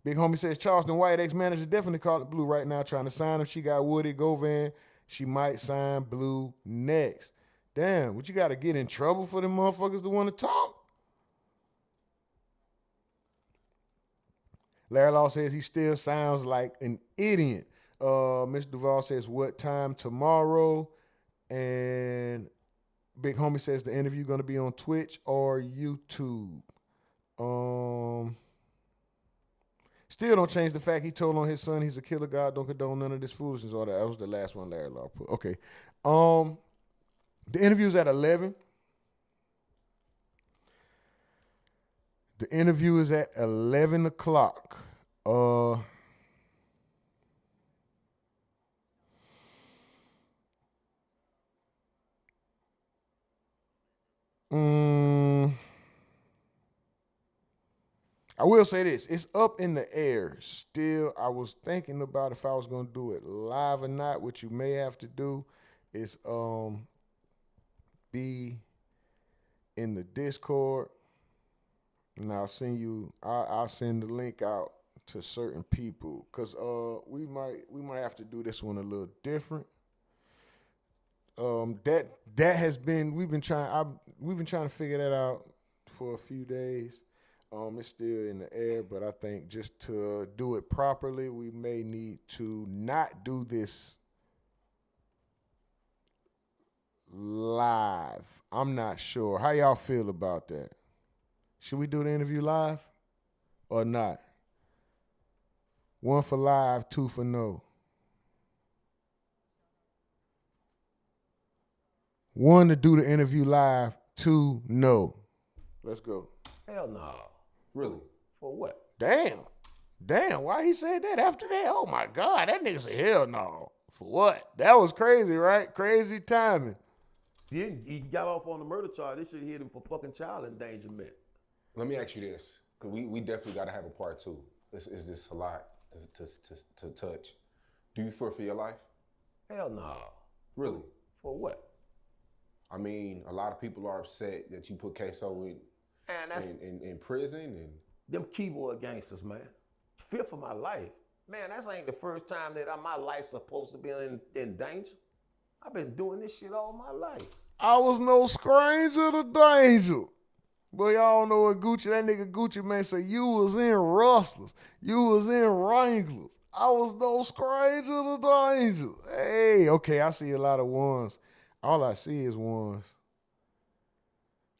S6: Big homie says, Charleston White, ex-manager, definitely calling Blue right now, trying to sign him. She got Woody Govan. She might sign Blue next. Damn, what you got to get in trouble for them motherfuckers to want to talk? Larry Law says he still sounds like an idiot. Mr. Duval says, what time tomorrow? And Big Homie says the interview going to be on Twitch or YouTube. Still don't change the fact he told on his son he's a killer. God don't condone none of this foolishness. Or that was the last one Larry Law put. Okay. The interview's at 11. The interview is at 11 o'clock. I will say this. It's up in the air still. I was thinking about if I was going to do it live or not. What you may have to do is be in the Discord. And I'll send the link out to certain people because we might have to do this one a little different. That has been we've been trying to figure that out for a few days. It's still in the air, but I think just to do it properly, we may need to not do this live. I'm not sure. How y'all feel about that? Should we do the interview live or not? 1 for live, 2 for no. 1 to do the interview live, 2 no. Let's go.
S9: Hell no. Really? For what?
S6: Damn, why he said that after that? Oh my God, that nigga said hell no. For what? That was crazy, right? Crazy timing.
S8: He got off on the murder charge. They should have hit him for fucking child endangerment.
S9: Let me ask you this, because we definitely got to have a part 2. This is just a lot to touch. Do you fear for your life?
S8: Hell no.
S9: Really?
S8: For what?
S9: I mean, a lot of people are upset that you put Queso in prison. And
S8: them keyboard gangsters, man. Fear for my life. Man, that ain't the first time that my life's supposed to be in danger. I've been doing this shit all my life.
S6: I was no stranger to danger. But y'all know what that nigga Gucci man said, you was in Rustlers. You was in Wranglers. I was no stranger to danger. Hey, okay, I see a lot of ones. All I see is ones.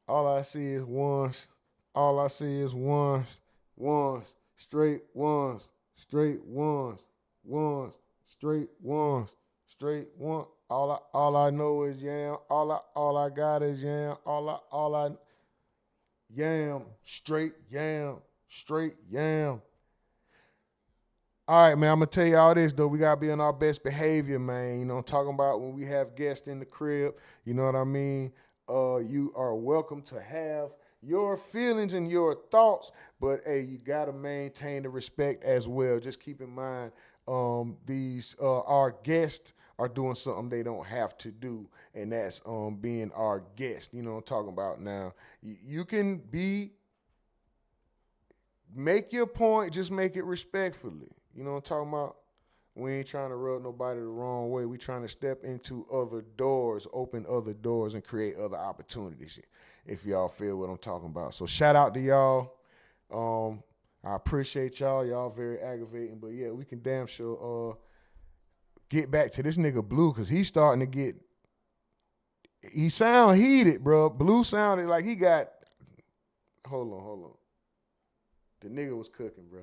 S6: All I see is ones. All I see is ones. Ones. Straight ones. Straight ones. Ones. Straight ones. Straight one. All I know is yam. All I got is yam. All I yam. Straight yam. Straight yam. All right, man, I'm going to tell y'all this, though. We got to be on our best behavior, man. You know, I'm talking about when we have guests in the crib, you know what I mean? You are welcome to have your feelings and your thoughts, but, hey, you got to maintain the respect as well. Just keep in mind our guests are doing something they don't have to do, and that's being our guest. You know what I'm talking about now. You can make your point, just make it respectfully. You know what I'm talking about? We ain't trying to rub nobody the wrong way. We trying to step into other doors, open other doors, and create other opportunities, if y'all feel what I'm talking about. So shout out to y'all. I appreciate y'all. Y'all very aggravating. But, yeah, we can damn sure get back to this nigga Blue, because he's starting to get – he sound heated, bro. Blue sounded like he got – hold on. The nigga was cooking, bro.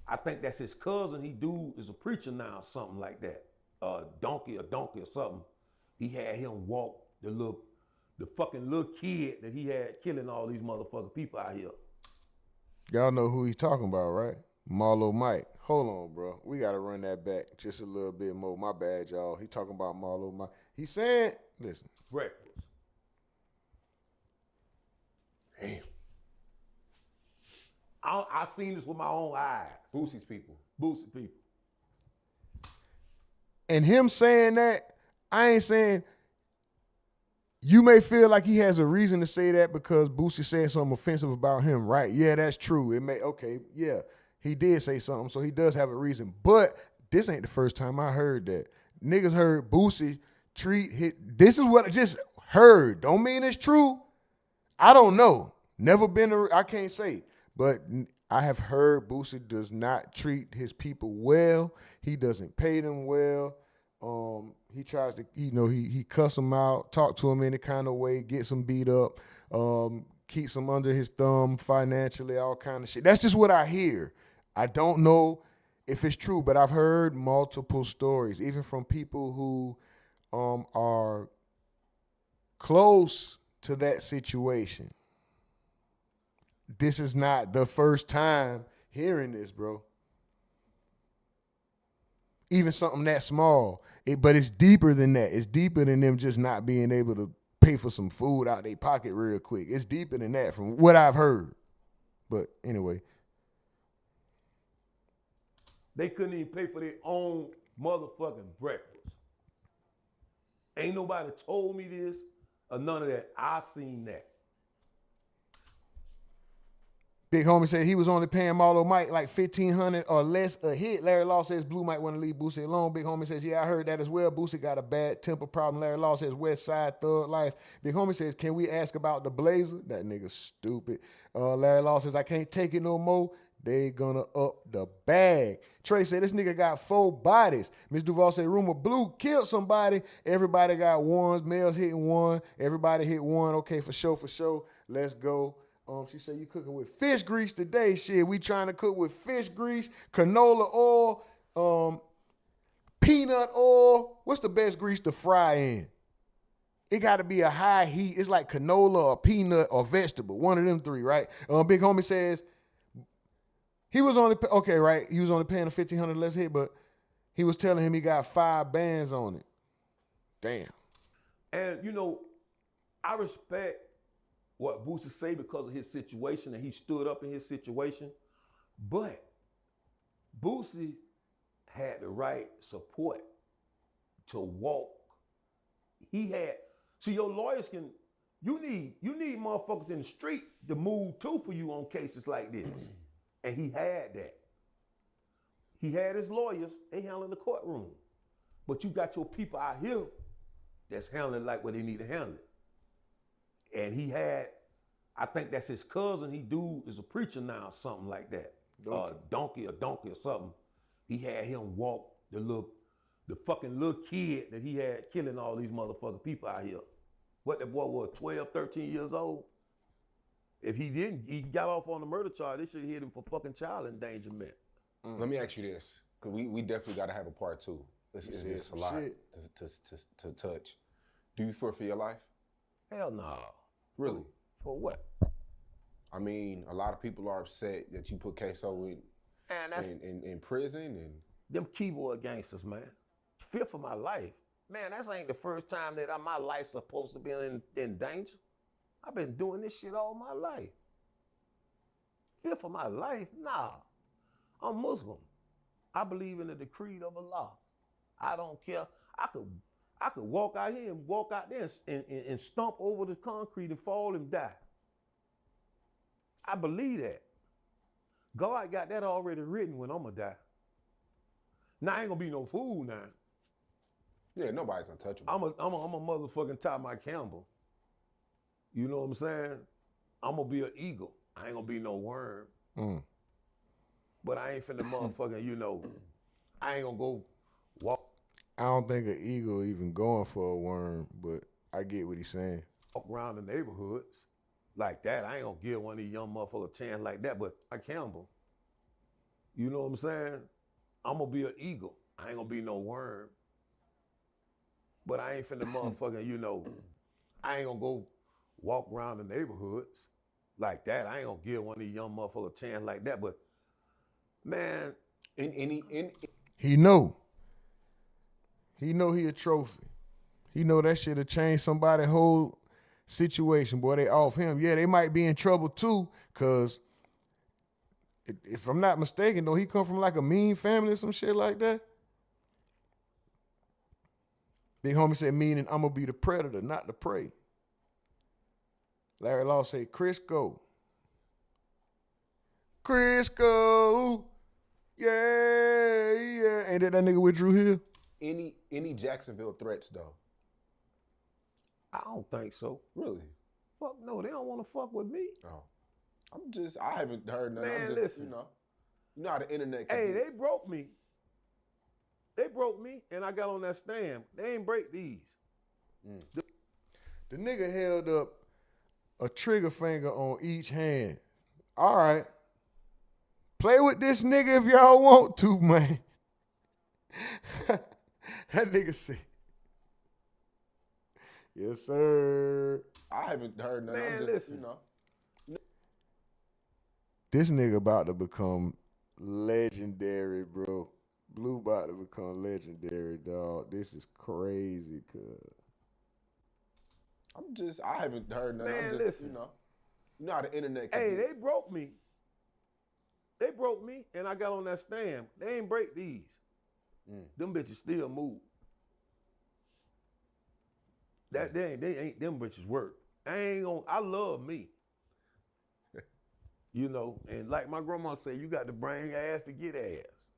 S8: I think that's his cousin. He is a preacher now, something like that. Donkey or something. He had him walk the fucking little kid that he had killing all these motherfucking people out here.
S6: Y'all know who he's talking about, right? Marlo Mike. Hold on, bro. We got to run that back just a little bit more. My bad, y'all. He talking about Marlo Mike. He saying, listen.
S8: Breakfast. Damn. I seen this with my own eyes.
S9: Boosie's people.
S8: Boosie people.
S6: And him saying that, I ain't saying, you may feel like he has a reason to say that because Boosie said something offensive about him, right? Yeah, that's true. Yeah, he did say something, so he does have a reason. But this ain't the first time I heard that. Niggas heard Boosie this is what I just heard. Don't mean it's true. I don't know. Never been, I can't say. But I have heard Boosie does not treat his people well. He doesn't pay them well. He tries to, he cuss them out, talk to them any kind of way, gets them beat up, keeps them under his thumb financially, all kind of shit. That's just what I hear. I don't know if it's true, but I've heard multiple stories, even from people who are close to that situation. This is not the first time hearing this, bro. Even something that small. But it's deeper than that. It's deeper than them just not being able to pay for some food out their pocket real quick. It's deeper than that from what I've heard. But anyway.
S8: They couldn't even pay for their own motherfucking breakfast. Ain't nobody told me this or none of that. I seen that.
S6: Big homie said he was only paying Marlo Mike like $1,500 or less a hit. Larry Law says Blue might want to leave Boosie alone. Big homie says, yeah, I heard that as well. Boosie got a bad temper problem. Larry Law says West Side Thug Life. Big homie says, can we ask about the Blazer? That nigga stupid. Larry Law says, I can't take it no more. They gonna up the bag. Trey said, this nigga got 4 bodies. Ms. Duval said, Rumor Blue killed somebody. Everybody got ones. Males hitting 1. Everybody hit 1. Okay, for sure. Let's go. She said, you cooking with fish grease today. Shit, we trying to cook with fish grease, canola oil, peanut oil. What's the best grease to fry in? It got to be a high heat. It's like canola or peanut or vegetable. One of them 3, right? Big homie says, he was only, okay, right? He was only paying a $1,500 less hit, but he was telling him he got 5 bands on it. Damn.
S8: And, I respect what Boosie say because of his situation, and he stood up in his situation. But Boosie had the right support to walk. Your lawyers you need motherfuckers in the street to move too for you on cases like this. And he had that. He had his lawyers, they handling the courtroom. But you got your people out here that's handling like what they need to handle it. And he had, I think that's his cousin. He is a preacher now, something like that. Donkey or something. He had him walk the fucking little kid that he had killing all these motherfucking people out here. What the boy was, 12, 13 years old? If he didn't, he got off on the murder charge. They should have hit him for fucking child endangerment.
S9: Let me ask you this, because we definitely got to have a part 2. It's a lot to touch. Do you fear for your life?
S8: Hell no.
S9: Really?
S8: For what?
S9: I mean, a lot of people are upset that you put Queso in prison. And
S8: them keyboard gangsters, man. Fear for my life. Man, that ain't the first time that my life's supposed to be in danger. I've been doing this shit all my life. Fear for my life? Nah. I'm Muslim. I believe in the decree of Allah. I don't care. I could walk out here and walk out there and stomp over the concrete and fall and die. I believe that. God got that already written when I'm gonna die. Now I ain't gonna be no fool now.
S9: Yeah, nobody's untouchable.
S8: I'm a motherfucking Ty Mike Campbell. You know what I'm saying? I'm gonna be an eagle. I ain't gonna be no worm. But I ain't finna motherfucking, I ain't gonna go walk.
S6: I don't think an eagle even going for a worm, but I get what he's saying.
S8: Walk around the neighborhoods like that. I ain't gonna give one of these young motherfuckers a chance like that, but I Campbell. You know what I'm saying? I'm gonna be an eagle. I ain't gonna be no worm. But I ain't finna motherfucking, you know, I ain't gonna go walk around the neighborhoods like that. I ain't gonna give one of these young motherfuckers a chance like that. But man,
S6: he know he a trophy. He know that shit'll change somebody's whole situation. Boy, they off him. Yeah, they might be in trouble too, cause if I'm not mistaken, though, he come from like a mean family or some shit like that. Big homie said, meaning I'm gonna be the predator, not the prey. Larry Law said, Crisco. Yeah. Ain't that nigga with Drew Hill?
S9: Any Jacksonville threats though?
S8: I don't think so.
S9: Really?
S8: Fuck no, they don't want to fuck with me.
S9: Oh, I haven't heard nothing.
S8: Man,
S9: I'm just,
S8: listen.
S9: You know how the internet can
S8: Hey,
S9: be.
S8: they broke me. They broke me, and I got on that stand. They ain't break these.
S6: The nigga held up a trigger finger on each hand. All right. Play with this nigga if y'all want to, man. That nigga said, yes, sir.
S9: I haven't heard nothing.
S8: Man,
S9: I'm just,
S8: listen.
S6: This nigga about to become legendary, bro. Blue about to become legendary, dog. This is crazy, cuz.
S9: I haven't heard nothing.
S8: Man,
S9: I'm just,
S8: listen.
S9: you know how the internet can
S8: Hey,
S9: be.
S8: they broke me. They broke me, and I got on that stand. They ain't break these. Them bitches still move. They ain't them bitches work. I love me. You know, and like my grandma said, you got to bring ass to get ass.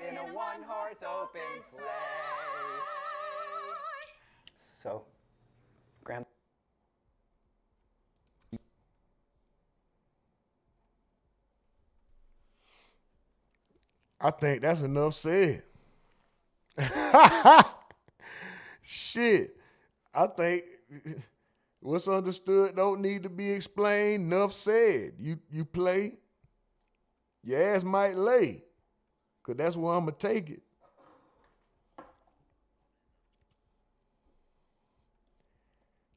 S13: In a one-horse open sleigh. So, Grandpa.
S6: I think that's enough said. Shit. I think what's understood don't need to be explained. Enough said. You play, your ass might lay. Cause that's where I'm gonna take it.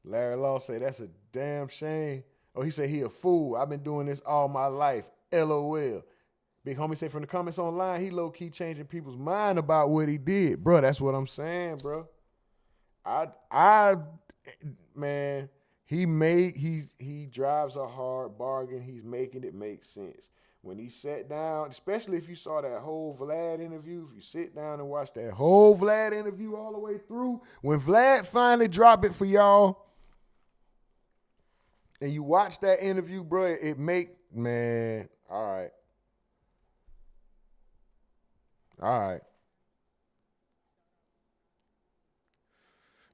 S6: Larry Law say that's a damn shame. Oh, he said he a fool. I've been doing this all my life. LOL. Big homie say from the comments online, he low-key changing people's mind about what he did. Bro, that's what I'm saying, bro. Man, he drives a hard bargain. He's making it make sense. When he sat down, especially if you saw that whole Vlad interview, if you sit down and watch that whole Vlad interview all the way through, when Vlad finally dropped it for y'all, and you watch that interview, bro, man, all right. All right.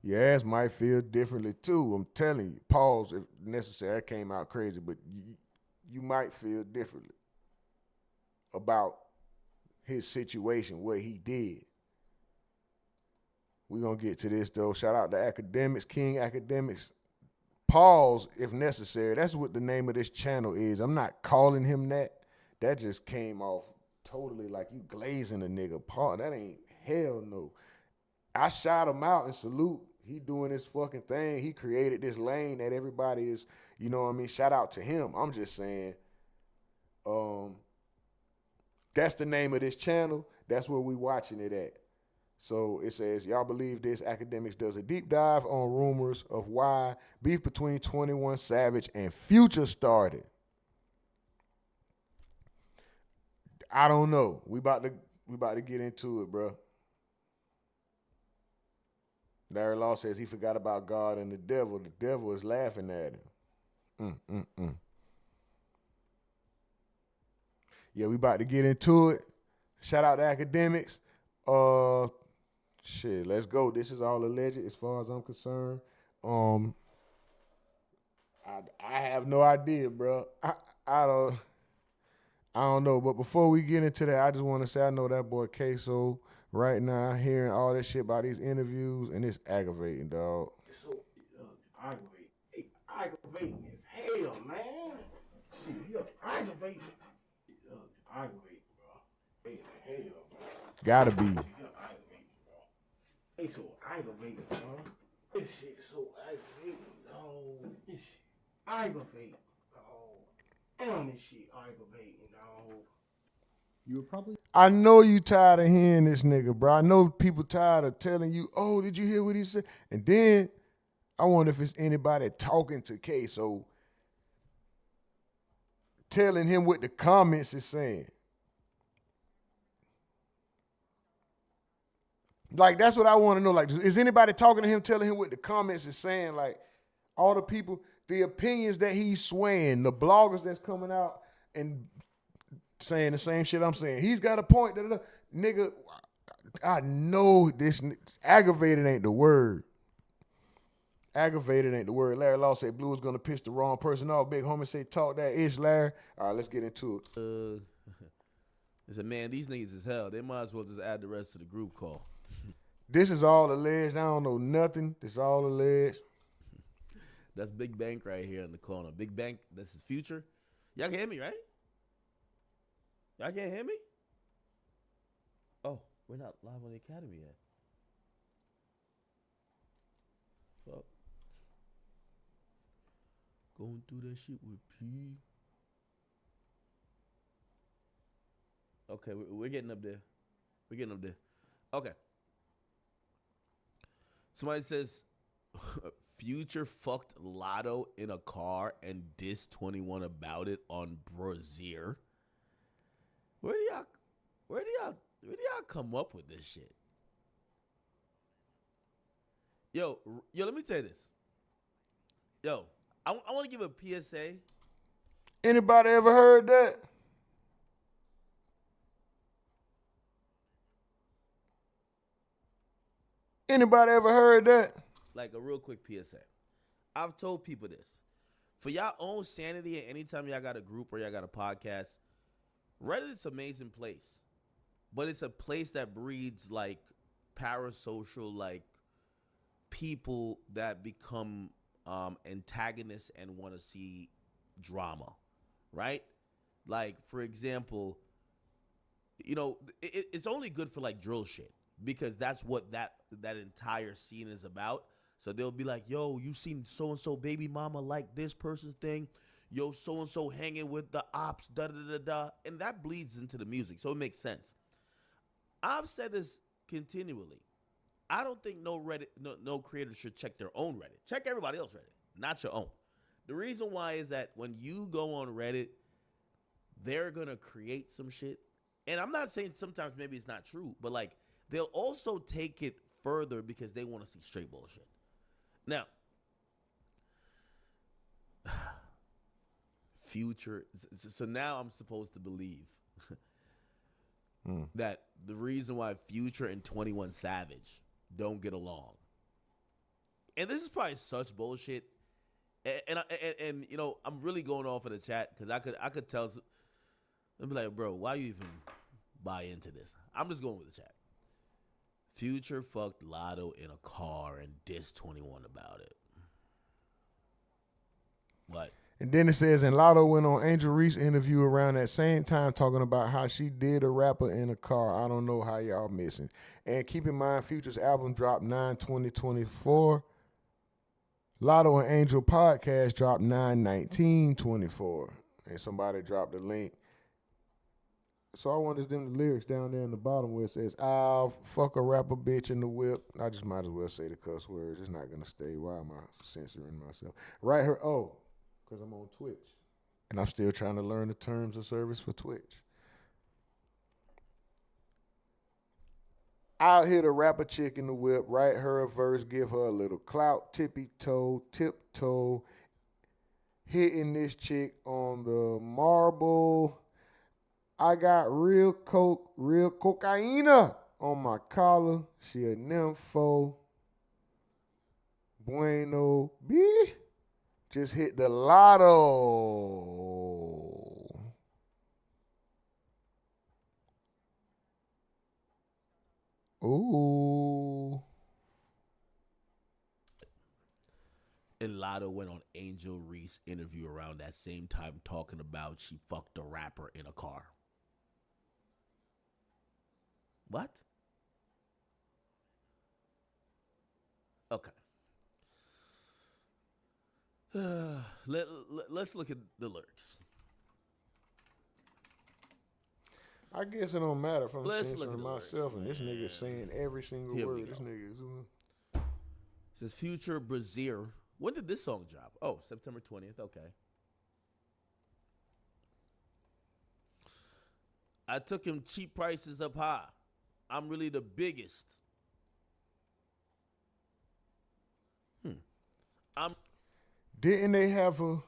S6: Your ass might feel differently too. I'm telling you. Pause if necessary. That came out crazy, but you might feel differently about his situation, what he did. We're going to get to this though. Shout out to Academics, King Academics. Pause if necessary. That's what the name of this channel is. I'm not calling him that. That just came off totally like you glazing a nigga. Pause. That ain't hell no. I shout him out and salute. He doing his fucking thing. He created this lane that everybody is, you know what I mean? Shout out to him. I'm just saying, that's the name of this channel. That's where we watching it at. So it says, y'all believe this? Academics does a deep dive on rumors of why beef between 21 Savage and Future started. I don't know. We about to get into it, bro. Larry Law says he forgot about God and the devil. The devil is laughing at him. Yeah, we about to get into it. Shout out to Academics. Shit, let's go. This is all alleged as far as I'm concerned. I have no idea, bro. I don't know. But before we get into that, I just want to say I know that boy Queso right now hearing all this shit about these interviews, and it's aggravating, dog.
S3: It's so aggravating as hell, man. Shit, you're aggravating. Aggravating, bro.
S6: Gotta be.
S3: It's so aggravating, bro. This shit is so aggravating, no. This shit aggravating, no. And this shit aggravating, no.
S14: You were probably.
S6: I know you tired of hearing this nigga, bro. I know people tired of telling you, oh, did you hear what he said? And then I wonder if it's anybody talking to Queso, telling him what the comments is saying. Like, that's what I want to know. Like, is anybody talking to him, telling him what the comments is saying? Like, all the people, the opinions that he's swaying, the bloggers that's coming out and saying the same shit I'm saying. He's got a point. Da, da, da. Nigga, I know this. Aggravated ain't the word. Aggravated ain't the word. Larry Law said Blue was going to piss the wrong person off. Big homie say talk that ish, Larry. All right, let's get into it.
S15: I said, man, these niggas is hell. They might as well just add the rest of the group call.
S6: This is all alleged. I don't know nothing. This all alleged.
S15: That's Big Bank right here in the corner. Big Bank, this is Future. Y'all can hear me, right? Y'all can't hear me? Oh, we're not live on the Academy yet. Fuck. Going through that shit with P. Okay, we're getting up there. We're getting up there. Okay. Somebody says, Future fucked Latto in a car and dissed 21 about it on Brazier. Where do y'all come up with this shit? Yo, let me tell you this. Yo, I want to give a PSA.
S6: Anybody ever heard that? Anybody ever heard that?
S15: Like a real quick PSA. I've told people this. For y'all own sanity, and anytime y'all got a group or y'all got a podcast, Reddit's an amazing place. But it's a place that breeds like parasocial, like people that become antagonists and want to see drama, right? Like, for example, you know, it's only good for like drill shit because that's what that entire scene is about. So they'll be like, yo, you seen so-and-so baby mama like this person's thing? Yo, so-and-so hanging with the ops, da-da-da-da. And that bleeds into the music, so it makes sense. I've said this continually. I don't think no creator should check their own Reddit. Check everybody else's Reddit, not your own. The reason why is that when you go on Reddit, they're going to create some shit. And I'm not saying sometimes maybe it's not true, but like they'll also take it further because they want to see straight bullshit. Now, Future. So now I'm supposed to believe that the reason why Future and 21 Savage don't get along, and this is probably such bullshit, and you know I'm really going off of the chat because I could tell. I'd be like, bro, why you even buy into this? I'm just going with the chat. Future fucked Latto in a car and dissed 21 about it. What?
S6: And then it says, and Latto went on Angel Reese interview around that same time talking about how she did a rapper in a car. I don't know how y'all missing. And keep in mind, Future's album dropped 9/20/24. Latto and Angel podcast dropped 9/19/24. And somebody dropped the link. So I wanted them the lyrics down there in the bottom where it says, I'll fuck a rapper bitch in the whip. I just might as well say the cuss words. It's not going to stay. Why am I censoring myself? Right here. Oh, because I'm on Twitch. And I'm still trying to learn the terms of service for Twitch. I'll hit a rapper chick in the whip, write her a verse, give her a little clout, tiptoe, hitting this chick on the marble. I got real cocaine on my collar. She a nympho. Bueno, B. Just hit the lotto. Ooh.
S15: And Latto went on Angel Reese interview around that same time talking about she fucked a rapper in a car. What? Okay. Let's look at the lyrics.
S6: I guess it don't matter if I'm
S15: Let's look at
S6: censoring
S15: the
S6: myself and
S15: lyrics,
S6: this nigga saying every single
S15: Here we
S6: word.
S15: go.
S6: This nigga is.
S15: It says Future Brazier. When did this song drop? Oh, September 20th. Okay. I took him cheap prices up high. I'm really the biggest.
S6: Didn't they have a?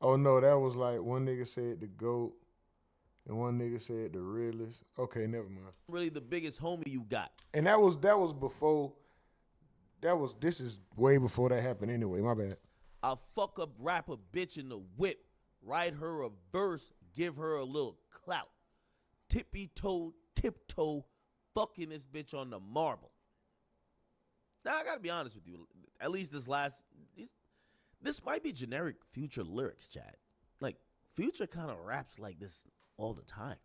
S6: Oh no, that was like one nigga said the GOAT, and one nigga said the realest. Okay, never mind.
S15: Really the biggest homie you got.
S6: And that was before. This is way before that happened anyway. My bad.
S15: I'll fuck up rapper bitch in the whip, write her a verse, give her a little clout. Tiptoe, fucking this bitch on the marble. Now I gotta be honest with you. At least this might be generic Future lyrics, Chad. Like Future kind of raps like this all the time.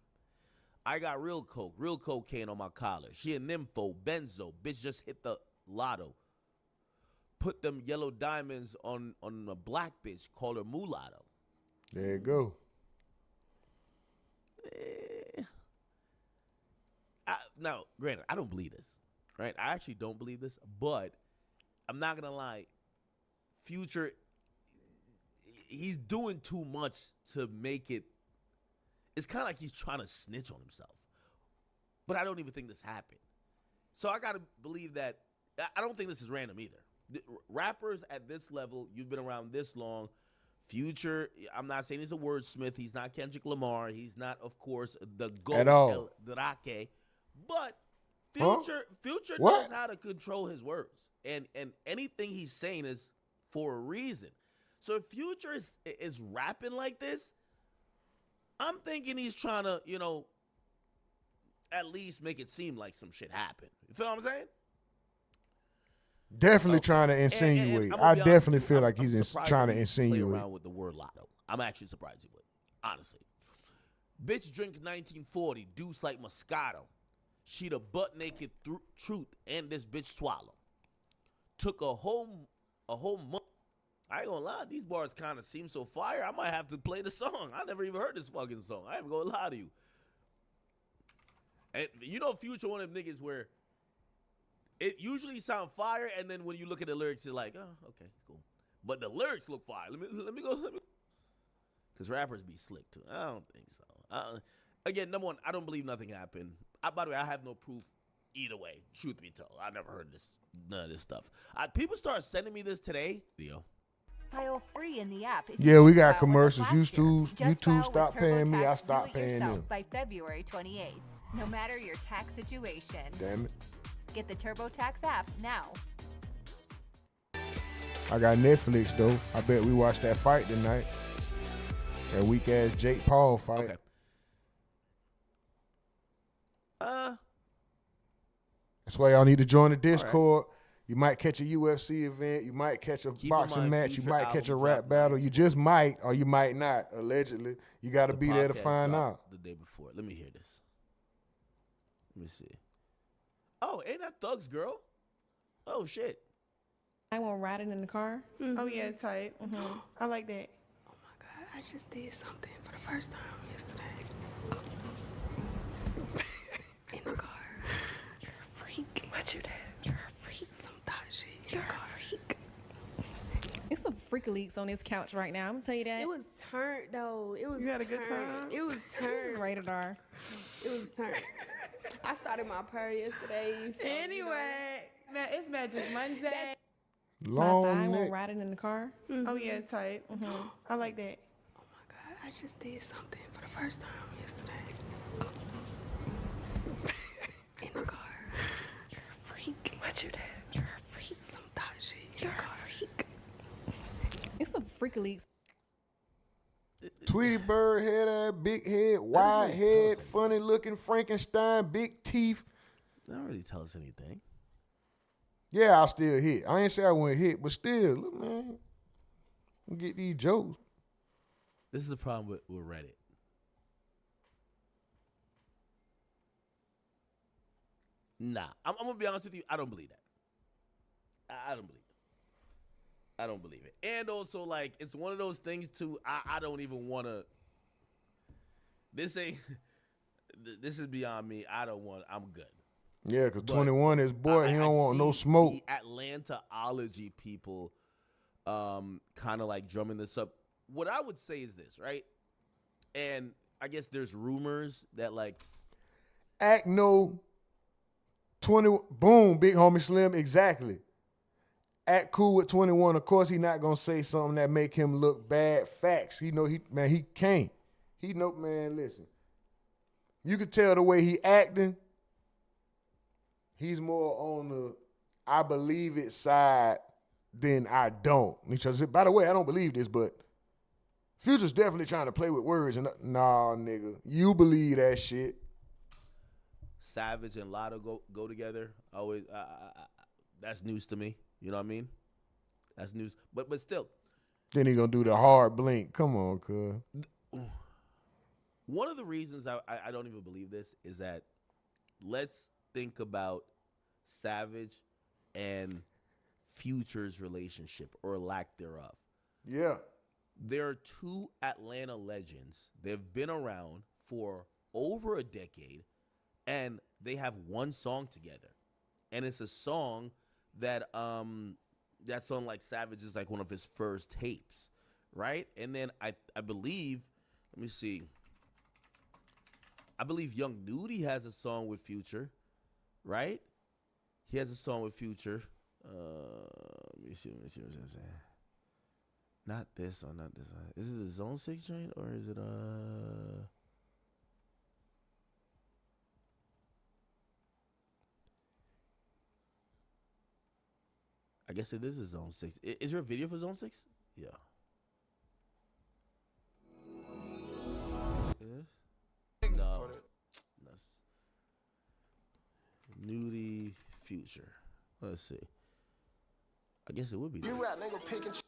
S15: I got real coke, real cocaine on my collar. She a nympho, benzo, bitch just hit the lotto. Put them yellow diamonds on a black bitch, call her mulatto.
S6: There you go.
S15: Now, granted, I don't believe this, right? I actually don't believe this, but I'm not gonna lie. Future, he's doing too much to make it. It's kind of like he's trying to snitch on himself, but I don't even think this happened. So I gotta believe that. I don't think this is random either. Rappers at this level, you've been around this long. Future, I'm not saying he's a wordsmith. He's not Kendrick Lamar. He's not, of course, the GOAT,
S6: At all.
S15: El Drake. But Future
S6: What?
S15: knows how to control his words. And anything he's saying is for a reason. So if Future is rapping like this, I'm thinking he's trying to, at least make it seem like some shit happened. You feel what I'm saying?
S6: Definitely trying to insinuate.
S15: And
S6: I
S15: I'm gonna be honest
S6: definitely
S15: with you,
S6: feel
S15: I'm
S6: like he's
S15: surprised
S6: trying to
S15: he play
S6: insinuate.
S15: around with the word lotto. I'm actually surprised he would, honestly. Bitch drink 1940, deuce like Moscato. She the butt naked truth, and this bitch swallow. Took a whole month. I ain't gonna lie, these bars kind of seem so fire. I might have to play the song. I never even heard this fucking song. I ain't gonna lie to you. And Future one of them niggas where it usually sound fire, and then when you look at the lyrics, you're like, oh, okay, cool. But the lyrics look fire. Let me go. Because rappers be slick too. I don't think so. Again, number one, I don't believe nothing happened. By the way, I have no proof either way. Truth be told, I never heard none of this stuff. People started sending me this today. Video.
S16: File free in the app.
S6: Yeah, we got commercials. YouTube stopped paying me. I stopped paying them.
S16: By February 28th. No matter your tax situation.
S6: Damn it.
S16: Get the TurboTax app now.
S6: I got Netflix though. I bet we watched that fight tonight. That weak ass Jake Paul fight.
S15: Okay.
S6: That's why y'all need to join the Discord. You might catch a UFC event. You might catch a boxing match. You might catch a rap battle. You just might, or you might not. Allegedly, you got to be there to find out.
S15: The day before. Let me hear this. Let me see. Oh, ain't that Thug's girl? Oh shit.
S17: I won't ride it in the car.
S18: Oh yeah, tight. I like that.
S17: Oh my God, I just did something for the first time yesterday. In the car. You're a freak. What you did? You're a freak. Some thot shit. You're a freak. It's some freak leaks on this couch right now. I'm gonna tell you that.
S18: It was turned though. It was.
S17: You had a good time?
S18: It was
S17: This
S18: turned.
S17: is rated R.
S18: It was turned. I started my prayer yesterday. So,
S17: Anyway, now it's Magic Monday.
S6: Long
S17: I
S6: neck.
S17: won't ride it in the car.
S18: Oh yeah, tight. I like that.
S17: Oh my God, I just did something for the first time yesterday. In the car. You're a freak. What you did? You're a freak. Some thot shit. You're a freak. It's some freak leaks.
S6: Tweety Bird head, ass, big head, wide head, funny looking Frankenstein, big teeth.
S15: That don't really tell us anything.
S6: Yeah, I still hit. I ain't say I wouldn't hit, but still, look, man, get these jokes.
S15: This is the problem with Reddit. Nah, I'm gonna be honest with you. I don't believe that. I don't believe it. I don't believe it. And also, like, it's one of those things too. I don't even want to. This ain't. This is beyond me. I'm good.
S6: Yeah, because
S15: But
S6: 21 is boy. He don't want no
S15: see
S6: smoke.
S15: The Atlantaology people, kind of like drumming this up. What I would say is this, right? And I guess there's rumors that like
S6: Act no 20. Boom, big homie Slim. Exactly. Act cool with 21. Of course, he not gonna say something that make him look bad. Facts. He know he can't. He know, man. Listen, you could tell the way he acting. He's more on the I believe it side than I don't. Because, by the way, I don't believe this, but Future's definitely trying to play with words. And nah, nigga, you believe that shit.
S15: Savage and Latto go together. Always, that's news to me. You know what I mean? That's news. But still.
S6: Then he gonna do the hard blink. Come on, cuz.
S15: One of the reasons I don't even believe this is that let's think about Savage and Future's relationship or lack thereof.
S6: Yeah.
S15: There are two Atlanta legends. They've been around for over a decade, and they have one song together. And it's a song that that song like Savage is like one of his first tapes, right? And then I believe, let me see. I believe Young Nudie has a song with Future, right? He has a song with Future. Let me see what I'm saying. Not this one, not this one. Is it the Zone 6 joint or is it I guess it is a Zone 6. Is there a video for Zone 6? Yeah. No. That's Nudie Future. Let's see. I guess it would be.
S19: You rap, nigga, pick and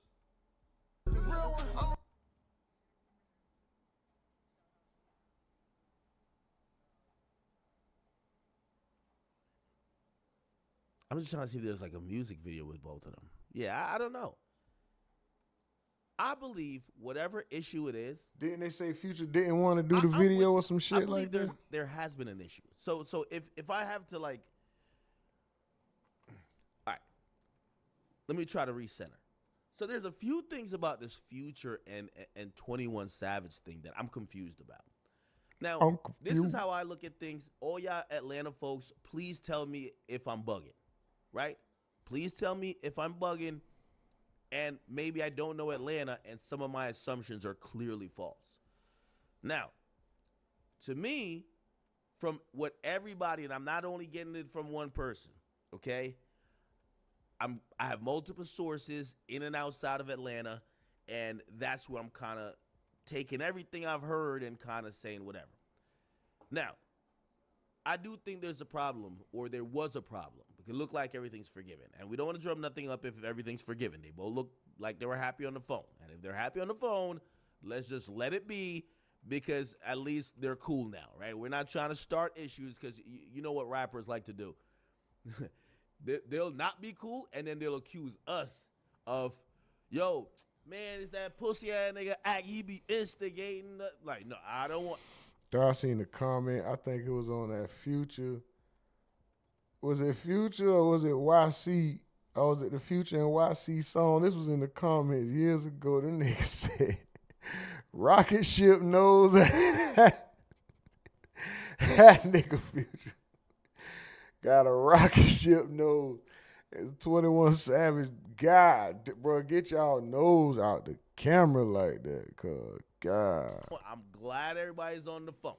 S15: I'm just trying to see if there's like a music video with both of them. Yeah, I don't know. I believe whatever issue it is.
S6: Didn't they say Future didn't want to do the video or some shit like that?
S15: There has been an issue. So if I have to like, all right, let me try to recenter. So there's a few things about this Future and 21 Savage thing that I'm confused about. Now, this is how I look at things. All y'all Atlanta folks, please tell me if I'm bugging, right? Please tell me if I'm bugging. And maybe I don't know Atlanta, and some of my assumptions are clearly false. Now, to me, from what everybody, and I'm not only getting it from one person, okay? I have multiple sources in and outside of Atlanta, and that's where I'm kind of taking everything I've heard and kind of saying whatever. Now, I do think there's a problem, or there was a problem. It can look like everything's forgiven. And we don't want to drum nothing up if everything's forgiven. They both look like they were happy on the phone. And if they're happy on the phone, let's just let it be, because at least they're cool now, right? We're not trying to start issues, because you know what rappers like to do. They'll not be cool, and then they'll accuse us of, yo, man, is that pussy ass nigga act, he be instigating. Like, no, I don't want.
S6: I seen the comment. I think it was on that Future. Was it Future or was it YC? Or was it the Future and YC song? This was in the comments years ago. The nigga said, rocket ship nose. That nigga Future got a rocket ship nose. And 21 Savage, God, bro, get y'all nose out the camera like that, cuz, God.
S15: I'm glad everybody's on the phone.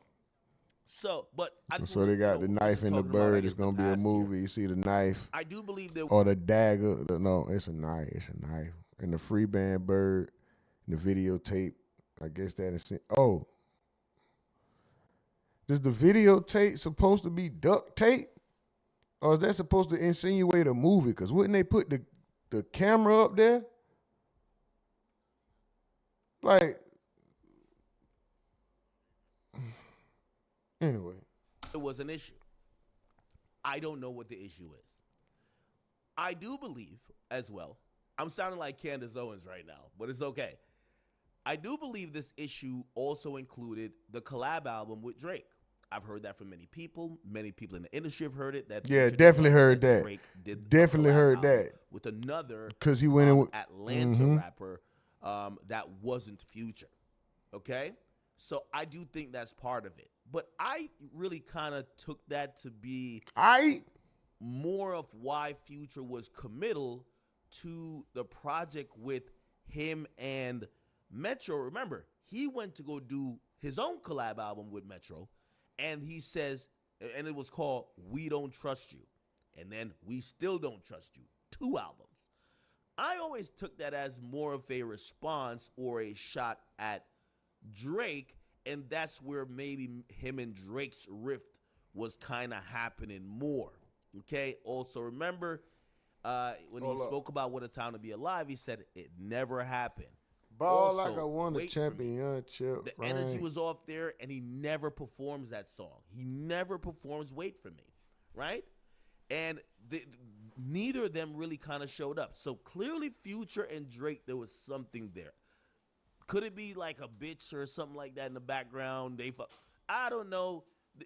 S15: So, but I just
S6: so they got the knife in the bird. It's gonna be a movie. You see the knife.
S15: I do believe that.
S6: Or the dagger. No, it's a knife. It's a knife. And the free band bird. And the videotape. I guess that is. Oh, is the videotape supposed to be duct tape, or is that supposed to insinuate a movie? Because wouldn't they put the camera up there? Like. Anyway.
S15: It was an issue. I don't know what the issue is. I do believe as well. I'm sounding like Candace Owens right now, but it's okay. I do believe this issue also included the collab album with Drake. I've heard that from many people. Many people in the industry have heard it. That
S6: Yeah,
S15: Future
S6: definitely
S15: did
S6: heard that.
S15: Drake did
S6: Definitely
S15: a collab
S6: heard
S15: album
S6: that.
S15: with another
S6: Because he went in with
S15: Atlanta rapper that wasn't Future. Okay? So I do think that's part of it. But I really kind of took that to be more of why Future was committal to the project with him and Metro. Remember, he went to go do his own collab album with Metro, and he says, and it was called We Don't Trust You, and then We Still Don't Trust You, 2 albums. I always took that as more of a response or a shot at Drake, and that's where maybe him and Drake's rift was kind of happening more. Okay? Also, remember, when he spoke about What a Time to Be Alive, he said it never happened.
S6: Ball
S15: Also,
S6: like I won the
S15: Wait for Me.
S6: championship.
S15: The energy was off there, and he never performs that song. He never performs Wait For Me, right? And neither of them really kind of showed up. So clearly Future and Drake, there was something there. Could it be like a bitch or something like that in the background? I don't know.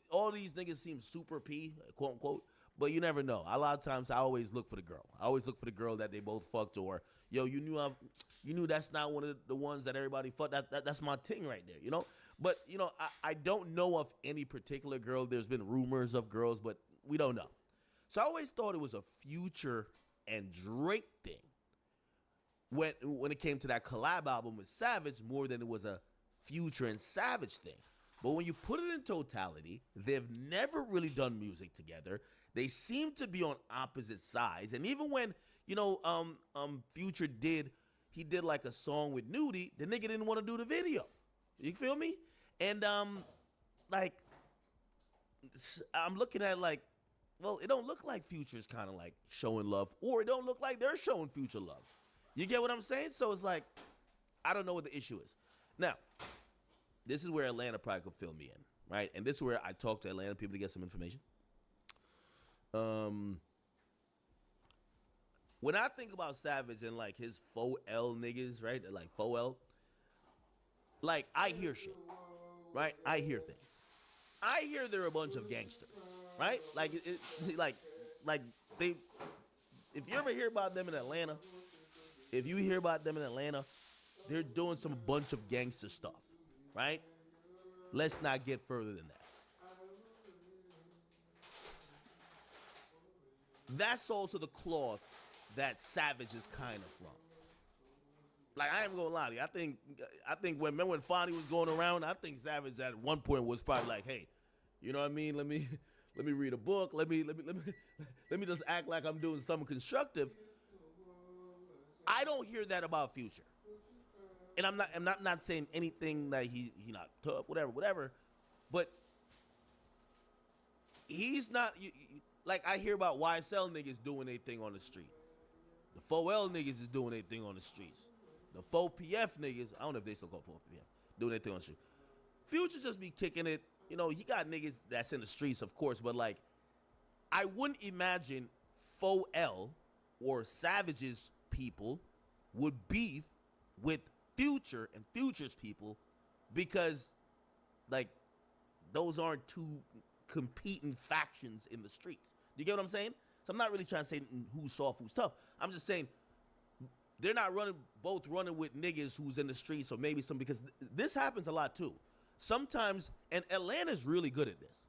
S15: All these niggas seem super P, quote unquote, but you never know. A lot of times I always look for the girl. I always look for the girl that they both fucked, or, yo, you knew that's not one of the ones that everybody fucked. That's my ting right there, you know? But, you know, I don't know of any particular girl. There's been rumors of girls, but we don't know. So I always thought it was a Future and Drake thing when it came to that collab album with Savage, more than it was a Future and Savage thing. But when you put it in totality, they've never really done music together. They seem to be on opposite sides. And even when, you know, Future did like a song with Nudie, the nigga didn't want to do the video. You feel me? And like, I'm looking at like, well, it don't look like Future's kind of like showing love, or it don't look like they're showing Future love. You get what I'm saying? So it's like, I don't know what the issue is. Now, this is where Atlanta probably could fill me in, right? And this is where I talk to Atlanta people to get some information. When I think about Savage and like his faux L niggas, right? Like faux L, like I hear shit, right? I hear things. I hear they're a bunch of gangsters, right? Like like they. If you ever hear about them in Atlanta, they're doing some bunch of gangster stuff, right? Let's not get further than that. That's also the cloth that Savage is kind of from. Like, I ain't gonna lie to you. I think when Fonny was going around, I think Savage at one point was probably like, hey, you know what I mean? Let me read a book. Let me just act like I'm doing something constructive. I don't hear that about Future. And I'm not saying anything that he not tough, whatever. But he's not like, I hear about YSL niggas doing their thing on the street. The 4L niggas is doing their thing on the streets. The 4PF niggas, I don't know if they still call 4PF, doing their thing on the street. Future just be kicking it. You know, he got niggas that's in the streets, of course, but like, I wouldn't imagine 4L or Savage's people would beef with Future and Future's people, because like, those aren't two competing factions in the streets. Do you get what I'm saying? So I'm not really trying to say who's soft, who's tough. I'm just saying they're not both running with niggas who's in the streets, or maybe some, because this happens a lot too. Sometimes, and Atlanta's really good at this.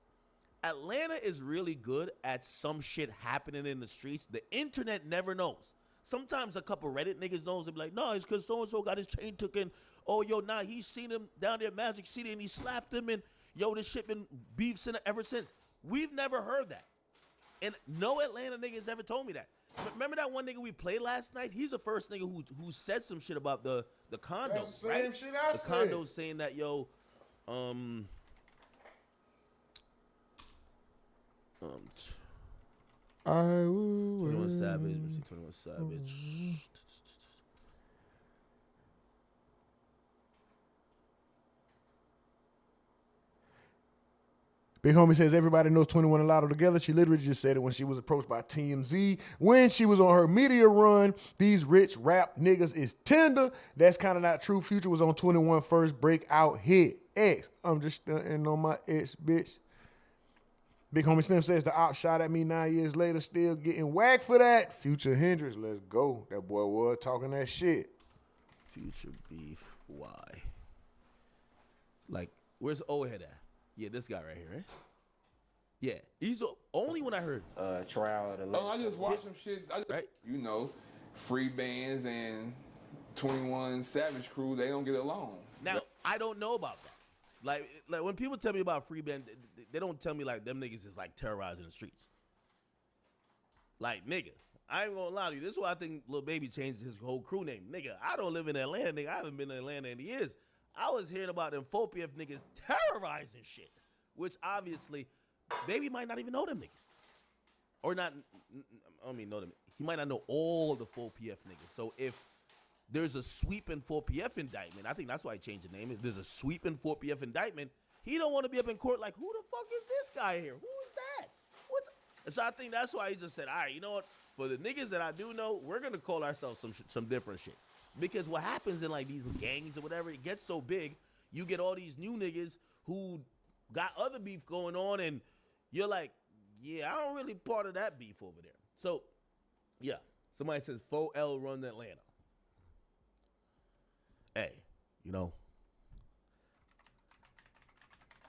S15: Atlanta is really good at some shit happening in the streets. The internet never knows. Sometimes a couple Reddit niggas knows. They be like, no, it's because so-and-so got his chain took in. Oh, yo, nah, he's seen him down there at Magic City and he slapped him, and yo, this shit been beefs in it ever since. We've never heard that. And no Atlanta niggas ever told me that. Remember that one nigga we played last night? He's the first nigga who said some shit about the condos,
S6: That's the
S15: right?
S6: same shit I
S15: the
S6: said.
S15: condos saying that, yo, 21 Savage. Let me see, 21 Savage.
S6: Big homie says everybody knows 21 and Latto together. She literally just said it when she was approached by TMZ. When she was on her media run, these rich rap niggas is tender. That's kind of not true. Future was on 21 first breakout hit. X. I'm just stunting on my ex, bitch. Big homie Slim says the op shot at me 9 years later, still getting whacked for that. Future Hendrix, let's go. That boy was talking that shit.
S15: Future beef, why? Like, where's old head at? Yeah, this guy right here, right? Yeah, he's the only one I heard.
S19: Trial of the
S20: Oh, I just watched some shit. Right? You know, free bands and 21 Savage Crew, they don't get along.
S15: Now, I don't know about that. Like when people tell me about free band, they don't tell me like them niggas is like terrorizing the streets. Like, nigga, I ain't gonna lie to you. This is why I think Lil Baby changed his whole crew name. Nigga, I don't live in Atlanta, nigga. I haven't been in Atlanta in years. I was hearing about them 4PF niggas terrorizing shit, which obviously Baby might not even know them niggas. Or not, I don't mean know them. He might not know all the 4PF niggas. So if there's a sweeping 4PF indictment, I think that's why he changed the name. If there's a sweeping 4PF indictment, he don't want to be up in court like, who the fuck is this guy here? Who is that? And so I think that's why he just said, all right, you know what? For the niggas that I do know, we're going to call ourselves some different shit. Because what happens in like these gangs or whatever, it gets so big, you get all these new niggas who got other beef going on, and you're like, yeah, I don't really part of that beef over there. So, yeah, somebody says 4L run Atlanta. Hey, you know,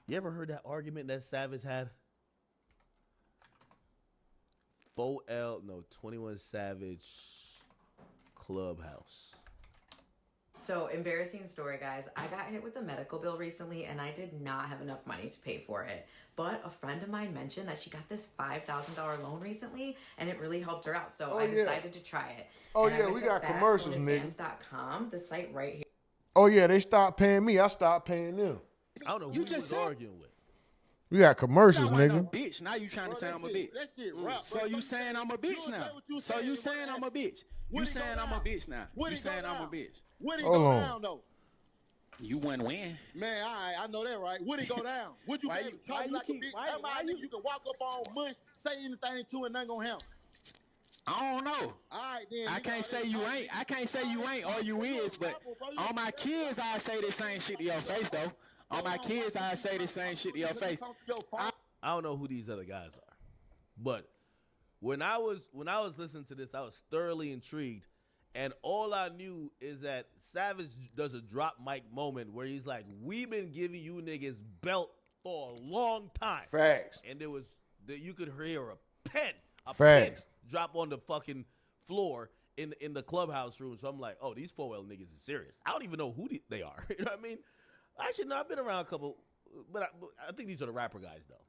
S15: you ever heard that argument that Savage had? 21 Savage Clubhouse.
S21: So, embarrassing story, guys. I got hit with a medical bill recently, and I did not have enough money to pay for it. But a friend of mine mentioned that she got this $5,000 loan recently, and it really helped her out. So I decided to try it.
S6: Oh, yeah, we got commercials, nigga.
S21: FastLoanAdvance.com, the site right here.
S6: Oh, yeah, they stopped paying me. I stopped paying them.
S15: I don't know who you was arguing with.
S6: We got commercials, nigga.
S22: Bitch, now you trying to say I'm a bitch. So you saying I'm a bitch now? So you saying I'm a bitch? You saying I'm a bitch now? You saying I'm a bitch?
S23: Would he go down though?
S22: You wouldn't win.
S23: Man, all right, I know that, right? Would he go down? Would you be able to talk like a bitch? You can walk up on mush, say anything to it, nothing gonna happen.
S22: I don't know.
S23: All right, then.
S22: I can't say you ain't. I can't say you ain't or you is, but on my kids, I say the same shit to your face though. On my kids, I say the same shit to your face.
S15: I don't know who these other guys are, but when I was listening to this, I was thoroughly intrigued, and all I knew is that Savage does a drop mic moment where he's like, "We've been giving you niggas belt for a long time."
S6: Facts.
S15: And there was you could hear a pen drop on the fucking floor in the clubhouse room. So I'm like, oh, these 4L niggas is serious. I don't even know who they are. You know what I mean? Actually, no, I've been around a couple, but I think these are the rapper guys, though.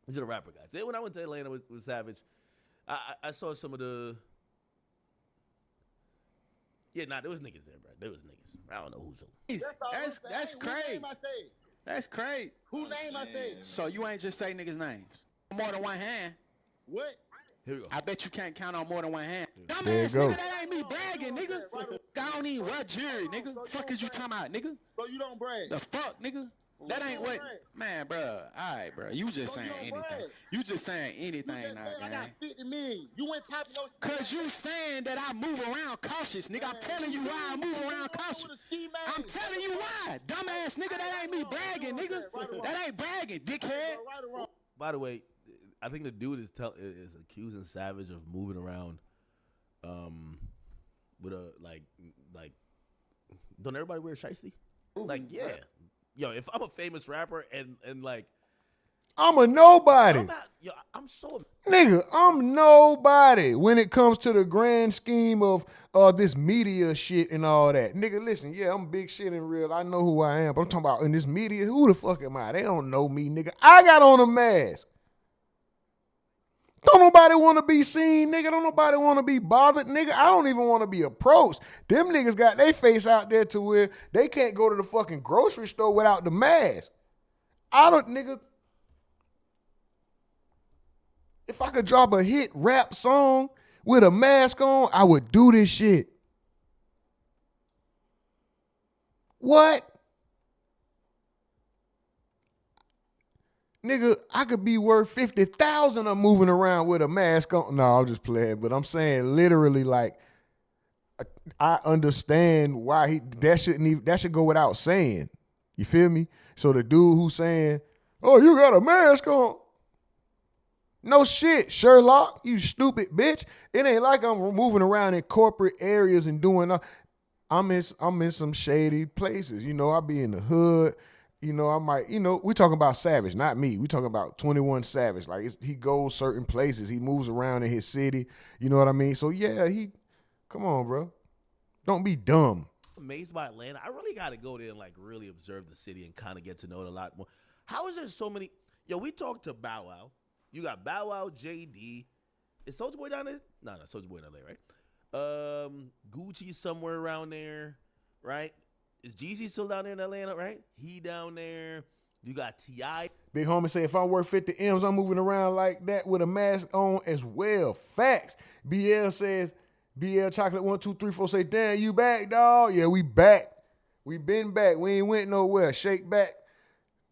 S15: These are the rapper guys. When I went to Atlanta with Savage, I saw some of the... Yeah, there was niggas there, bro. There was niggas. I don't know who's who.
S22: That's crazy. That's crazy.
S23: Who name I said?
S22: So you ain't just say niggas' names. More than one hand.
S23: What?
S15: Here we go.
S22: I bet you can't count on more than one hand.
S6: There
S22: Dumbass
S6: you go.
S22: nigga, that ain't me bragging, nigga. I don't even wear jewelry, nigga. Fuck is you talking about, nigga?
S23: So you don't brag?
S22: The fuck, nigga? That ain't what, man, bro. All right, bro. You just saying anything. You just saying anything now,
S23: I got
S22: gang.
S23: 50 million. You went popping your shit.
S22: Cause you saying that I move around cautious, nigga. I'm telling you why I move around cautious. I'm telling you why. Dumbass nigga, that ain't me bragging, nigga. That ain't bragging, dickhead.
S15: By the way, I think the dude is accusing Savage of moving around with a like don't everybody wear shiesty? Like, yeah. Yo, if I'm a famous rapper and like
S6: I'm a nobody.
S15: Yo, I'm so
S6: Nigga, I'm nobody when it comes to the grand scheme of this media shit and all that. Nigga, listen, yeah, I'm big shit in real. I know who I am, but I'm talking about in this media, who the fuck am I? They don't know me, nigga. I got on a mask. Don't nobody want to be seen, nigga. Don't nobody want to be bothered, nigga. I don't even want to be approached. Them niggas got their face out there to where they can't go to the fucking grocery store without the mask. Nigga. If I could drop a hit rap song with a mask on, I would do this shit. What? Nigga, I could be worth 50,000 of moving around with a mask on. No, I'm just playing, but I'm saying literally like I understand why that should go without saying. You feel me? So the dude who's saying, "Oh, you got a mask on." No shit, Sherlock, you stupid bitch. It ain't like I'm moving around in corporate areas and doing. I'm in some shady places. You know, I be in the hood. You know, I might. You know, we talking about Savage, not me. We talking about 21 Savage. Like he goes certain places. He moves around in his city. You know what I mean? So yeah, come on, bro. Don't be dumb.
S15: Amazed by Atlanta. I really got to go there and like really observe the city and kind of get to know it a lot more. How is there so many? Yo, we talked to Bow Wow. You got Bow Wow, JD. Is Soulja Boy down there? No, Soulja Boy in LA, right? Gucci somewhere around there, right? Is Jeezy still down there in Atlanta, right? He down there. You got T.I.
S6: Big homie say, if I'm worth 50 M's, I'm moving around like that with a mask on as well. Facts. BL says, BL Chocolate 1, 2, 3, 4 say, damn, you back, dog? Yeah, we back. We been back. We ain't went nowhere. Shake back.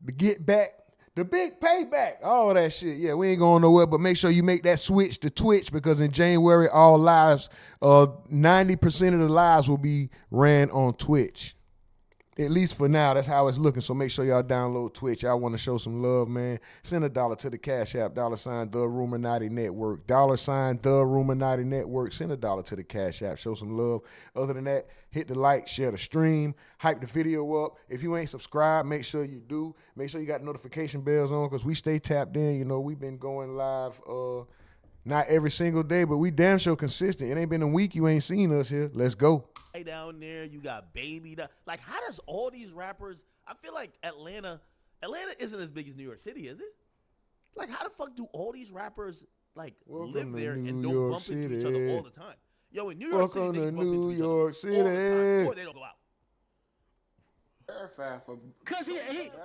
S6: The get back. The big payback. All that shit. Yeah, we ain't going nowhere, but make sure you make that switch to Twitch because in January, all lives, 90% of the lives will be ran on Twitch. At least for now, that's how it's looking. So make sure y'all download Twitch. Y'all want to show some love, man. Send $1 to the Cash App, $, The Rumonati Network, $, The Rumonati Network. Send $1 to the Cash App. Show some love. Other than that, hit the like, share the stream, hype the video up. If you ain't subscribed, make sure you do. Make sure you got notification bells on because we stay tapped in. You know, we've been going live not every single day, but we damn sure consistent. It ain't been a week you ain't seen us here. Let's go.
S15: Down there, you got Baby. Like, how does all these rappers? I feel like Atlanta isn't as big as New York City, is it? Like, how the fuck do all these rappers like live there and don't bump into each other all the time? Yo, in New York City, niggas bump into each other all the time, or they don't go out.
S23: Verified for
S22: Cause he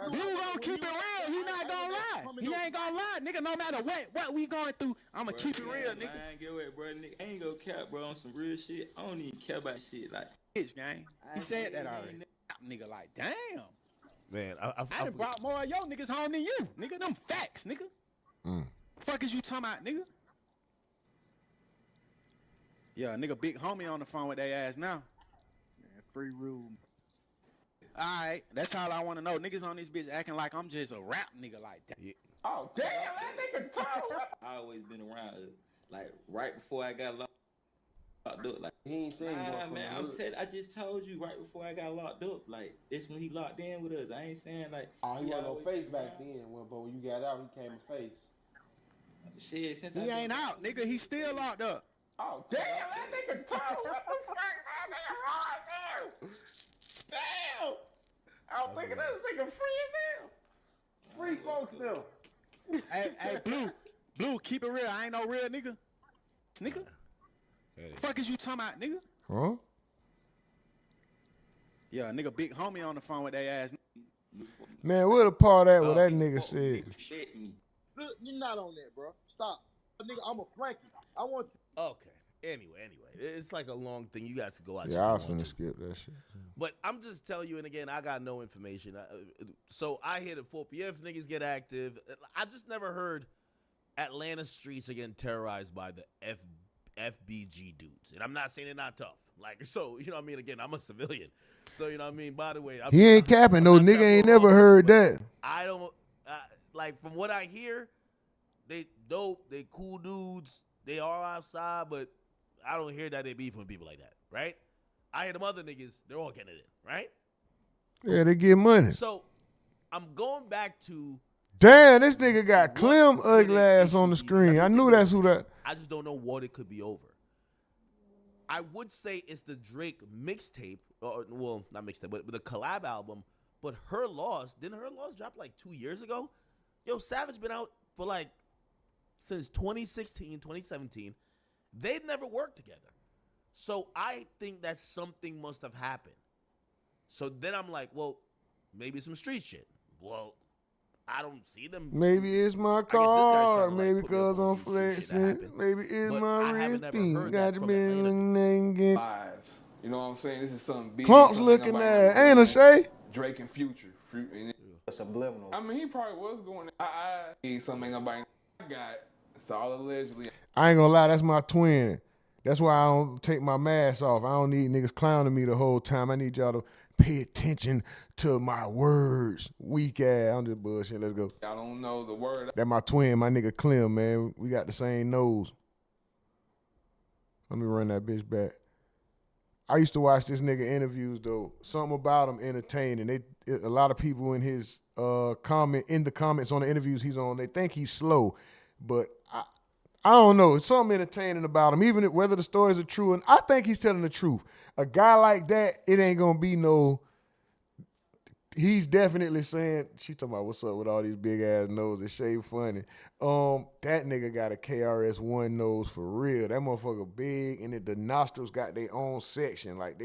S22: Blue gonna keep it real. He not gonna lie. He ain't gonna lie, nigga. No matter what we going through, I'ma keep it real, nigga.
S4: I ain't get away, bro. Nigga, I ain't gonna cap, bro, on some real shit. I don't even care about shit like
S22: bitch, gang. He said that already. Nigga, like, damn.
S15: Man,
S22: I done brought more of your niggas home than you, nigga. Them facts, nigga. Fuck is you talking about, nigga? Yeah, nigga, big homie on the phone with their ass now. Man, free rule. All right, that's all I want to know. Niggas on this bitch acting like I'm just a rap nigga like that. Yeah.
S23: Oh, damn, that nigga cold.
S4: I always been around like right before I got locked up. Like
S5: he ain't saying
S4: man, I just told you right before I got locked up. Like it's when he locked in with us. I ain't saying like
S5: he wasn't no face back then, but when you got out, he came a face.
S4: Shit, since
S22: he ain't out, nigga. He still locked up.
S23: Oh, damn, that nigga cold. What the fuck, man? Damn. I was thinking that nigga free as hell. Free folks now.
S22: Hey, Blue, keep it real. I ain't no real nigga. Nigga? Fuck is you talking about, nigga?
S6: Huh?
S22: Yeah, nigga, big homie on the phone with their ass.
S6: Man, where the part at what that nigga said?
S23: Look, you're not on that, bro. Stop. Nigga, I'm a Frankie. I want you.
S15: Okay. Anyway, it's like a long thing. You guys can go out.
S6: Yeah, I was finna skip that shit.
S15: But I'm just telling you, and again, I got no information. So I hear the 4PF niggas get active. I just never heard Atlanta streets are getting terrorized by the FBG dudes. And I'm not saying they're not tough. Like, so, you know what I mean? Again, I'm a civilian. So, you know what I mean? By the way,
S6: he ain't capping. No nigga ain't never heard that.
S15: I don't, like, from what I hear, they dope, they cool dudes, they are outside, but I don't hear that they beefing with people like that, right? I hear them other niggas, they're all getting it in, right?
S6: Yeah, they get money.
S15: So, I'm going back to...
S6: Damn, this nigga got Clem ugly ass on the screen. I knew that's who that...
S15: I just don't know what it could be over. I would say it's the Drake mixtape, or well, not mixtape, but the collab album, but Her Loss, didn't Her Loss drop like 2 years ago? Yo, Savage been out for like, since 2016, 2017. They've never worked together. So I think that something must have happened. So then I'm like, well, maybe some street shit. Well, I don't see them.
S6: Maybe it's my car. Maybe because I'm flexing. Maybe it's my wrist thing. Got to be in the
S20: lives. You know what I'm saying? This is something big.
S6: Clumps looking at. Ain't a Shay?
S20: Drake and Future.
S13: Subliminal.
S20: I mean, he probably was going. I need something ain't nobody got. It's all allegedly.
S6: I ain't gonna lie, that's my twin. That's why I don't take my mask off. I don't need niggas clowning me the whole time. I need y'all to pay attention to my words. Weak ass. I'm just bullshit. Let's go.
S20: I don't know the word.
S6: That my twin, my nigga Clem, man. We got the same nose. Let me run that bitch back. I used to watch this nigga interviews though. Something about him entertaining. A lot of people in his comments on the interviews he's on, they think he's slow, but I don't know. It's something entertaining about him, even whether the stories are true. And I think he's telling the truth. A guy like that, it ain't gonna be no. He's definitely saying, she talking about what's up with all these big ass noses. Shade funny. That nigga got a KRS-One nose for real. That motherfucker big, and the nostrils got their own section. Like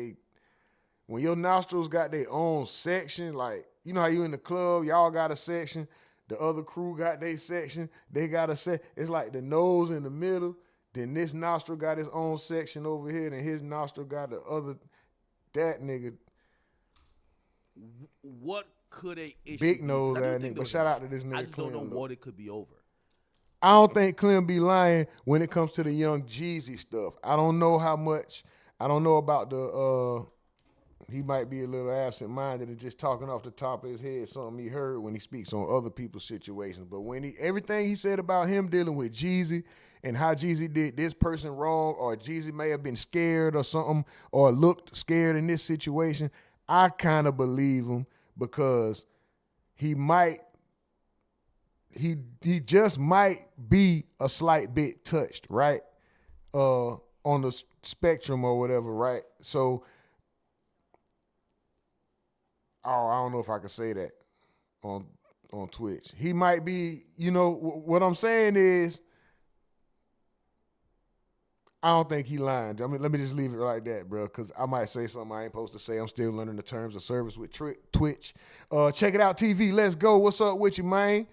S6: when your nostrils got their own section, like you know how you in the club, y'all got a section. The other crew got their section. They got a set. It's like the nose in the middle. Then this nostril got his own section over here, and his nostril got the other. That nigga.
S15: What could a issue
S6: Big
S15: be?
S6: nose
S15: I do
S6: ass
S15: think
S6: nigga.
S15: there
S6: But
S15: was
S6: shout
S15: an
S6: out to
S15: issue.
S6: this nigga.
S15: I just don't know
S6: Clem, though.
S15: what it could be over.
S6: I don't think Clem be lying when it comes to the Young Jeezy stuff. I don't know how much. I don't know about the. He might be a little absent-minded and just talking off the top of his head something he heard when he speaks on other people's situations. But when everything he said about him dealing with Jeezy and how Jeezy did this person wrong, or Jeezy may have been scared or something, or looked scared in this situation, I kind of believe him because he just might be a slight bit touched, right? On the spectrum or whatever, right? So. Oh, I don't know if I can say that on Twitch. He might be, what I'm saying is, I don't think he lying. I mean, let me just leave it like that, bro, because I might say something I ain't supposed to say. I'm still learning the terms of service with Twitch. Check it out, TV. Let's go. What's up with you, man?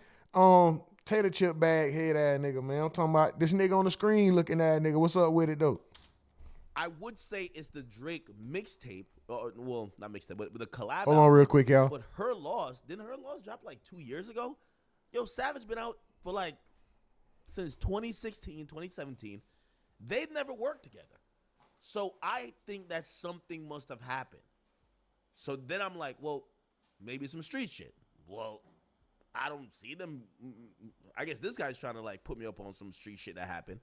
S6: Tater chip bag head ass nigga, man. I'm talking about this nigga on the screen looking at nigga. What's up with it, though?
S15: I would say it's the Drake mixtape. Well, not mixtape, but the collab.
S6: Hold on real quick, y'all.
S15: But Her Loss, didn't Her Loss drop like 2 years ago? Yo, Savage been out for like since 2016, 2017. They've never worked together. So I think that something must have happened. So then I'm like, well, maybe some street shit. Well, I don't see them. I guess this guy's trying to like put me up on some street shit that happened.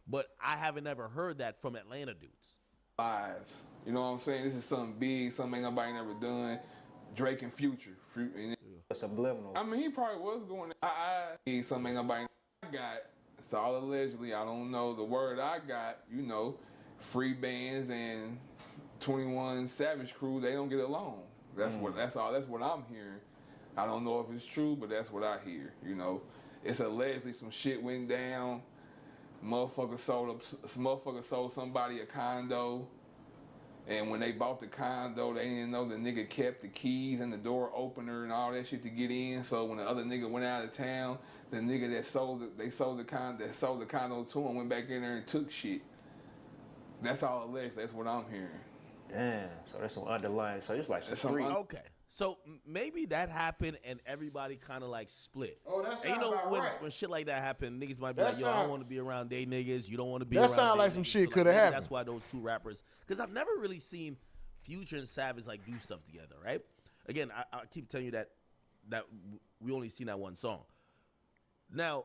S15: But I haven't ever heard that from Atlanta dudes.
S20: Lives. You know what I'm saying? This is something big, something ain't nobody never done. Drake and Future.
S13: Subliminal.
S20: I mean, he probably was going. I need something ain't nobody got. It's all allegedly. I don't know the word I got. Free bands and 21 Savage Crew. They don't get along. That's what I'm hearing. I don't know if it's true, but that's what I hear. It's allegedly some shit went down. Motherfucker sold somebody a condo, and when they bought the condo, they didn't know the nigga kept the keys and the door opener and all that shit to get in. So when the other nigga went out of town, the nigga that sold the condo to him went back in there and took shit. That's all alleged. That's what I'm hearing.
S13: Damn. So there's some underlying. So it's like some street.
S15: Okay. So maybe that happened and everybody kind of like split.
S6: Oh, that sounds
S15: about
S6: right.
S15: When shit like that happen, niggas might be
S6: That
S15: like, yo, I
S6: sound-
S15: don't want to be around they niggas. You don't want to be
S6: That
S15: around
S6: sound
S15: they
S6: like some
S15: niggas.
S6: shit
S15: So,
S6: coulda
S15: maybe
S6: happened.
S15: That's why those two rappers, because I've never really seen Future and Savage like do stuff together, right? Again, I keep telling you that we only seen that one song. Now,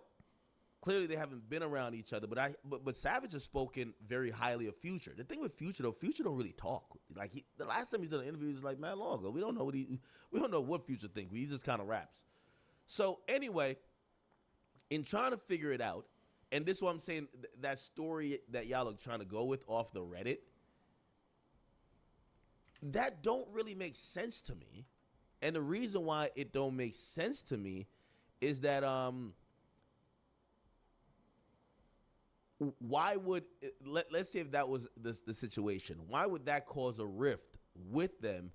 S15: clearly they haven't been around each other, but Savage has spoken very highly of Future. The thing with Future though, Future don't really talk. Like the last time he's done an interview was like mad long ago. We don't know what Future think. He just kind of raps. So anyway, in trying to figure it out, and this is what I'm saying, that story that y'all are trying to go with off the Reddit, that don't really make sense to me. And the reason why it don't make sense to me is that why would let's say if that was the situation, why would that cause a rift with them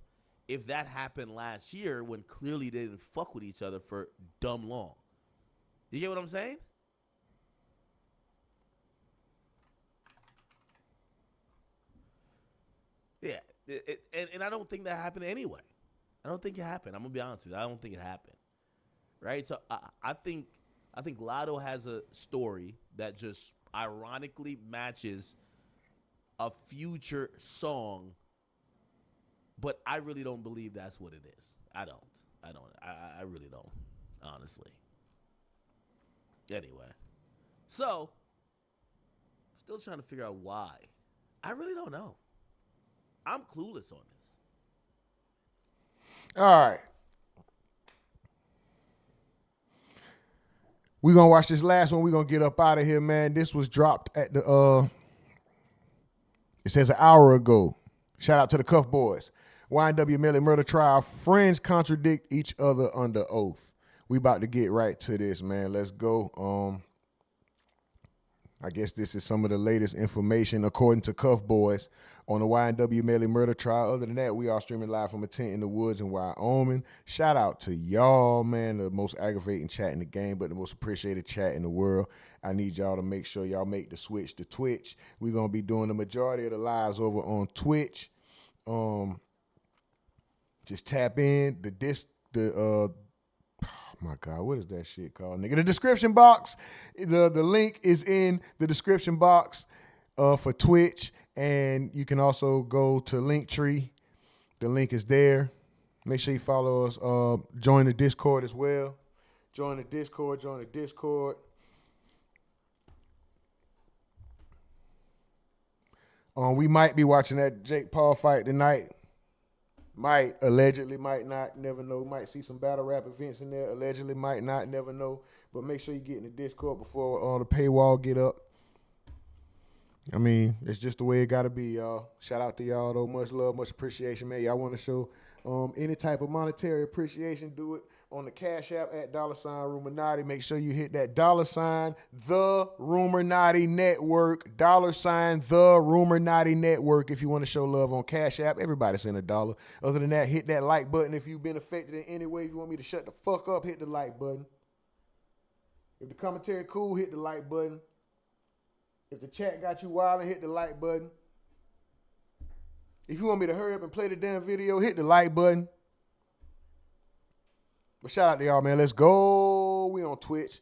S15: if that happened last year when clearly they didn't fuck with each other for dumb long? You get what I'm saying? Yeah, and I don't think that happened anyway. I don't think it happened. I'm gonna be honest with you. I don't think it happened. right? So I think Latto has a story that just ironically matches a Future song, but I really don't believe that's what it is. I really don't, honestly. Anyway, so still trying to figure out why. I really don't know. I'm clueless on this.
S6: All right. We're going to watch this last one. We're going to get up out of here, man. This was dropped at the, it says an hour ago. Shout out to the Cuff Boys. YNW Melly murder trial. Friends contradict each other under oath. We about to get right to this, man. Let's go. I guess this is some of the latest information according to Cuff Boys on the YNW Melly murder trial. Other than that, we are streaming live from a tent in the woods in Wyoming. Shout out to y'all, man. The most aggravating chat in the game, but the most appreciated chat in the world. I need y'all to make sure y'all make the switch to Twitch. We're going to be doing the majority of the lives over on Twitch. Just tap in oh my God, what is that shit called, nigga? The description box. The link is in the description box for Twitch, and you can also go to LINKTREE. The link is there. Make sure you follow us. Join the Discord as well. Join the Discord. We might be watching that Jake Paul fight tonight. Might, allegedly, might not, never know. Might see some battle rap events in there. Allegedly, might not, never know. But make sure you get in the Discord before the paywall get up. I mean, it's just the way it got to be, y'all. Shout out to y'all, though. Much love, much appreciation, man. Y'all want to show any type of monetary appreciation, do it on the Cash App at $RUMORNATI. Make sure you hit that $, the RUMORNATI Network, $, the RUMORNATI Network. If you want to show love on Cash App, everybody send $1. Other than that, hit that like button. If you've been affected in any way, if you want me to shut the fuck up, hit the like button. If the commentary cool, hit the like button. If the chat got you wild, hit the like button. If you want me to hurry up and play the damn video, hit the like button. But shout out to y'all, man. Let's go. We on Twitch.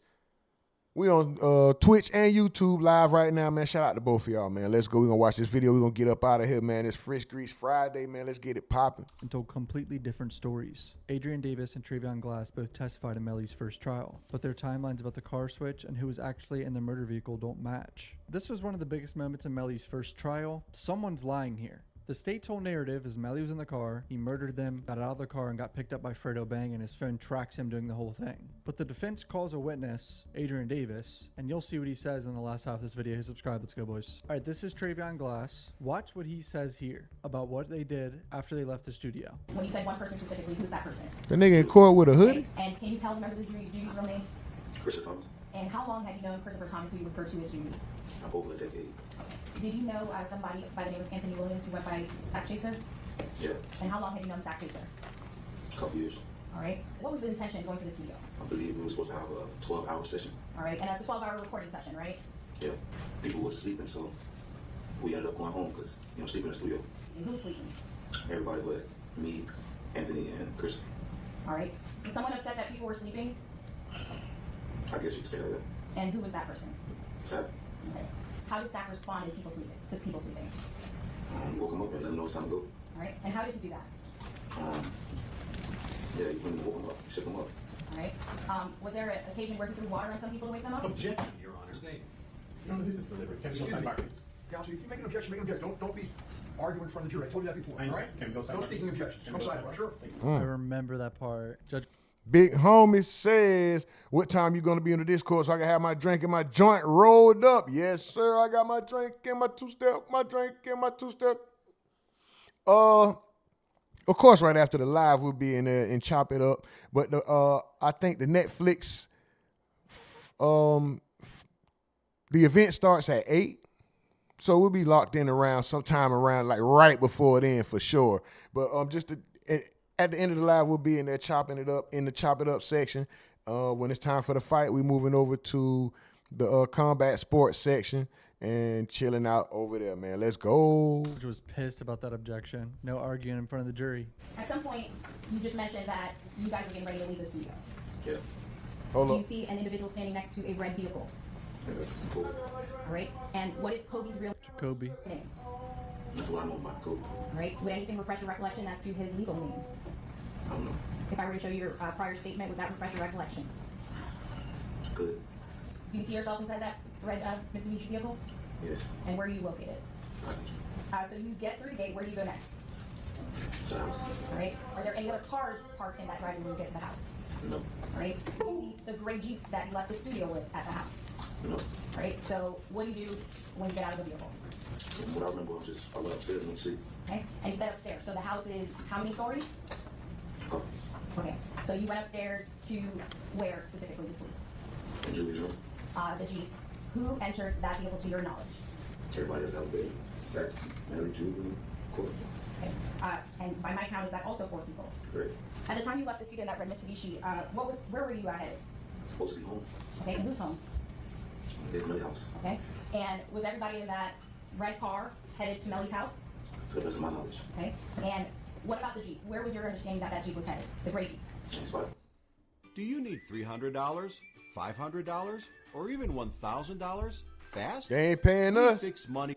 S6: We on Twitch and YouTube live right now, man. Shout out to both of y'all, man. Let's go. We're going to watch this video. We're going to get up out of here, man. It's Fresh Grease Friday, man. Let's get it popping.
S1: And told completely different stories. Adrian Davis and Travion Glass both testified in Melly's first trial, but their timelines about the car switch and who was actually in the murder vehicle don't match. This was one of the biggest moments in Melly's first trial. Someone's lying here. The state's whole narrative is Melly was in the car, he murdered them, got out of the car and got picked up by Fredo Bang, and his phone tracks him doing the whole thing. But the defense calls a witness, Adrian Davis, and you'll see what he says in the last half of this video. Hit subscribe, let's go boys. Alright, this is Travion Glass. Watch what he says here about what they did after they left the studio.
S7: When you said one person specifically, who's that person?
S6: The nigga in court with a hoodie?
S7: And can you tell the members of the jury's real name?
S19: Christopher Thomas.
S7: And how long have you known Christopher Thomas, who you refer to as Judy?
S19: Over a decade.
S7: Did you know somebody by the name of Anthony Williams who went by Sack Chaser?
S19: Yeah.
S7: And how long have you known Sack Chaser?
S19: A couple years.
S7: All right. What was the intention of going to the studio?
S19: I believe we were supposed to have a 12-hour session.
S7: All right. And that's a 12-hour recording session, right?
S19: Yeah. People were sleeping, so we ended up going home because, sleeping in the studio.
S7: And who was sleeping?
S19: Everybody but me, Anthony, and Chris.
S7: All right. Was someone upset that people were sleeping?
S19: I guess you could say that.
S7: And who was that person?
S19: Sack.
S7: Okay. How did Sack respond to people sleeping?
S19: Woke him up and let him know it's time to go.
S7: All right. And how did you do that?
S19: Yeah, you went and woke him up, shook him up.
S7: All right. Was there an occasion where he threw water on some people to wake them up?
S19: Objection, Your Honor's name.
S24: No, this is deliberate. Can we go sidebar? Counsel, if you make an objection, make an objection. Don't be arguing in front of the jury. I told you that before. All right? Can we go sidebar? No speaking objections. Come sidebar. Sure.
S1: I remember that part. Judge.
S6: Big homie says, what time you going to be in the Discord so I can have my drink and my joint rolled up? Yes, sir. I got my drink and my two-step, Of course, right after the live, we'll be in there and chop it up. But I think the Netflix, the event starts at 8. So we'll be locked in around sometime around like right before then for sure. But at the end of the live, we'll be in there chopping it up in the chop it up section. When it's time for the fight, we're moving over to the combat sports section and chilling out over there, man. Let's go.
S1: Judge was pissed about that objection. No arguing in front of the jury.
S7: At some point, you just mentioned that you guys were getting ready to leave the studio.
S19: Yeah.
S6: Hold
S7: Do
S6: up.
S7: you see an individual standing next to a red vehicle?
S19: That's cool.
S7: All right. And what is Kobe's real
S1: Jacoby.
S7: name?
S19: That's what I know about Kobe.
S7: All right. Would anything refresh your recollection as to his legal name?
S19: I don't know.
S7: If I were to show you your prior statement, would that refresh your recollection?
S19: Good.
S7: Do you see yourself inside that red Mitsubishi vehicle?
S19: Yes.
S7: And where are you located? So you get through the gate. Where do you go next?
S19: To the house.
S7: All right. Are there any other cars parked in that driveway when you get to the house?
S19: No.
S7: All right. Do you see the gray Jeep that you left the studio with at the house?
S19: No.
S7: All right. So what do you do when you get out of the vehicle?
S19: What I remember, I went upstairs and see.
S7: Okay. And you said upstairs. So the house is how many stories?
S19: Oh.
S7: Okay. So you went upstairs to where specifically to sleep?
S19: In Julie's room.
S7: The Jeep. Who entered that vehicle to your knowledge?
S19: Everybody else out there. Zach, Mary, Julie, Courtney.
S7: Okay. And by my count, is that also 4 people?
S19: Great.
S7: At the time you left the studio in that red Mitsubishi, where were you headed?
S19: Supposed to be home.
S7: Okay. And who's home?
S19: It's Millie's house.
S7: Okay. And was everybody in that red car headed to Mellie's house?
S19: To the best of my knowledge.
S7: Okay. And what about the Jeep? Where was your understanding that that Jeep was headed? The gray Jeep?
S19: Same spot.
S2: Do you need $300, $500, or even $1,000 fast?
S6: They ain't paying us.
S2: Fix money.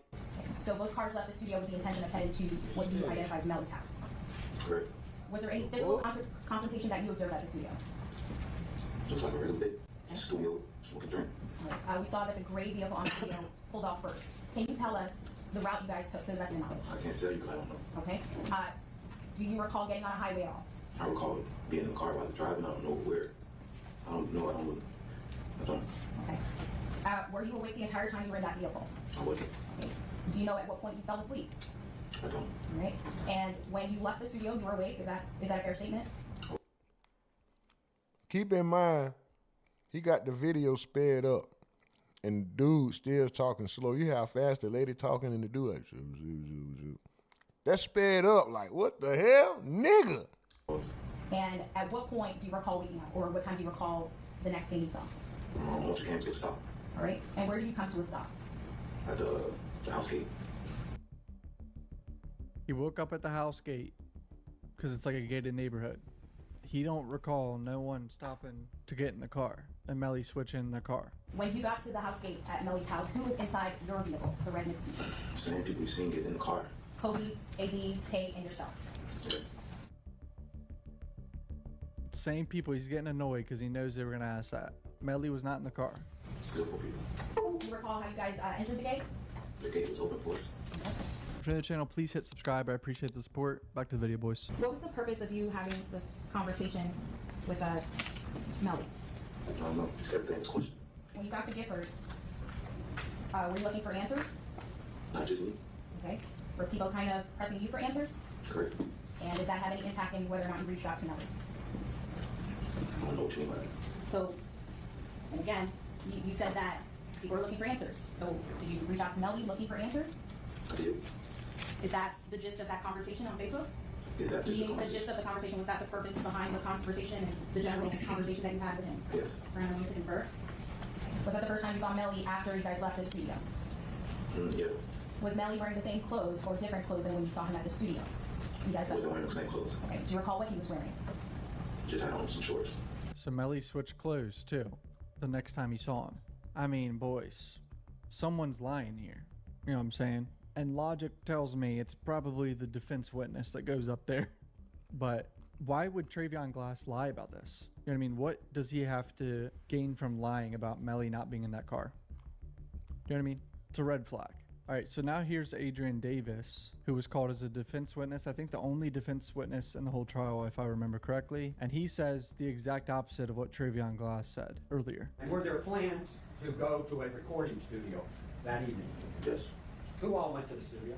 S7: So both cars left the studio with the intention of heading to what you identify as Mellie's house.
S19: Correct.
S7: Was there any physical confrontation that you observed at the studio?
S19: Just like a regular day. Studio, smoking drink.
S7: We saw that the gray vehicle on the studio pulled off first. Can you tell us the route you guys took to the best of your knowledge?
S19: I can't tell you because I don't know.
S7: Okay. Do you recall getting on a highway at all?
S19: I recall being in the car while I was driving. I don't know where. I don't know. I don't.
S7: Okay. Were you awake the entire time you were in that vehicle?
S19: I wasn't.
S7: Okay. Do you know at what point you fell asleep?
S19: I don't.
S7: All right. And when you left the studio, you were awake. Is that a fair statement?
S6: Keep in mind, he got the video sped up, and dude still talking slow. You hear how fast the lady talking and the dude like, zoo, zoo, zoo, zoo. That's sped up. Like, what the hell? Nigga.
S7: And at what point do you recall waking up, or what time do you recall the next thing you saw?
S19: Once we came to a stop.
S7: All right. And where did you come to a stop?
S19: At the house gate.
S1: He woke up at the house gate because it's like a gated neighborhood. He don't recall no one stopping to get in the car and Melly switching in the car.
S7: When you got to the house gate at Mellie's house, who was inside your vehicle, the red Mitsubishi?
S19: Same people you've seen get in the car.
S7: Kobe, AD, Tate, and yourself.
S19: Yes.
S1: Same people. He's getting annoyed because he knows they were going to ask that. Melly was not in the car.
S19: Still 4 people.
S7: Do you recall how you guys entered the gate?
S19: The gate was open for us.
S1: If you're new to the channel, please hit subscribe. I appreciate the support. Back to the video, boys.
S7: What was the purpose of you having this conversation with Melly?
S19: I don't know. Just everything was questioned.
S7: When you got to Gifford, were you looking for answers?
S19: Not just me.
S7: Okay. Were people kind of pressing you for answers?
S19: Correct.
S7: And did that have any impact in whether or not you reached out to Melly?
S19: I don't know what you mean by that.
S7: So, and again, you said that people were looking for answers. So, did you reach out to Melly looking for answers?
S19: I did.
S7: Is that the gist of that conversation on Facebook?
S19: Is that just
S7: the gist of the conversation? Was that the purpose behind the conversation and the general conversation that you had with him?
S19: Yes.
S7: Brandon wants to confer. Was that the first time you saw Melly after you guys left the studio?
S19: Yeah.
S7: Was Melly wearing the same clothes or different clothes than when you saw him at the studio? You guys
S19: He wasn't wearing the same clothes.
S7: Okay. Do you recall what he was wearing?
S19: Just had on some shorts.
S1: So Melly switched clothes too the next time you saw him. I mean, boys, someone's lying here. You know what I'm saying? And logic tells me it's probably the defense witness that goes up there. But why would Travion Glass lie about this? You know what I mean? What does he have to gain from lying about Melly not being in that car? You know what I mean? It's a red flag. All right, so now here's Adrian Davis, who was called as a defense witness. I think the only defense witness in the whole trial, if I remember correctly. And he says the exact opposite of what Travion Glass said earlier.
S10: And were there plans to go to a recording studio that evening?
S19: Yes.
S10: Who all went to the studio?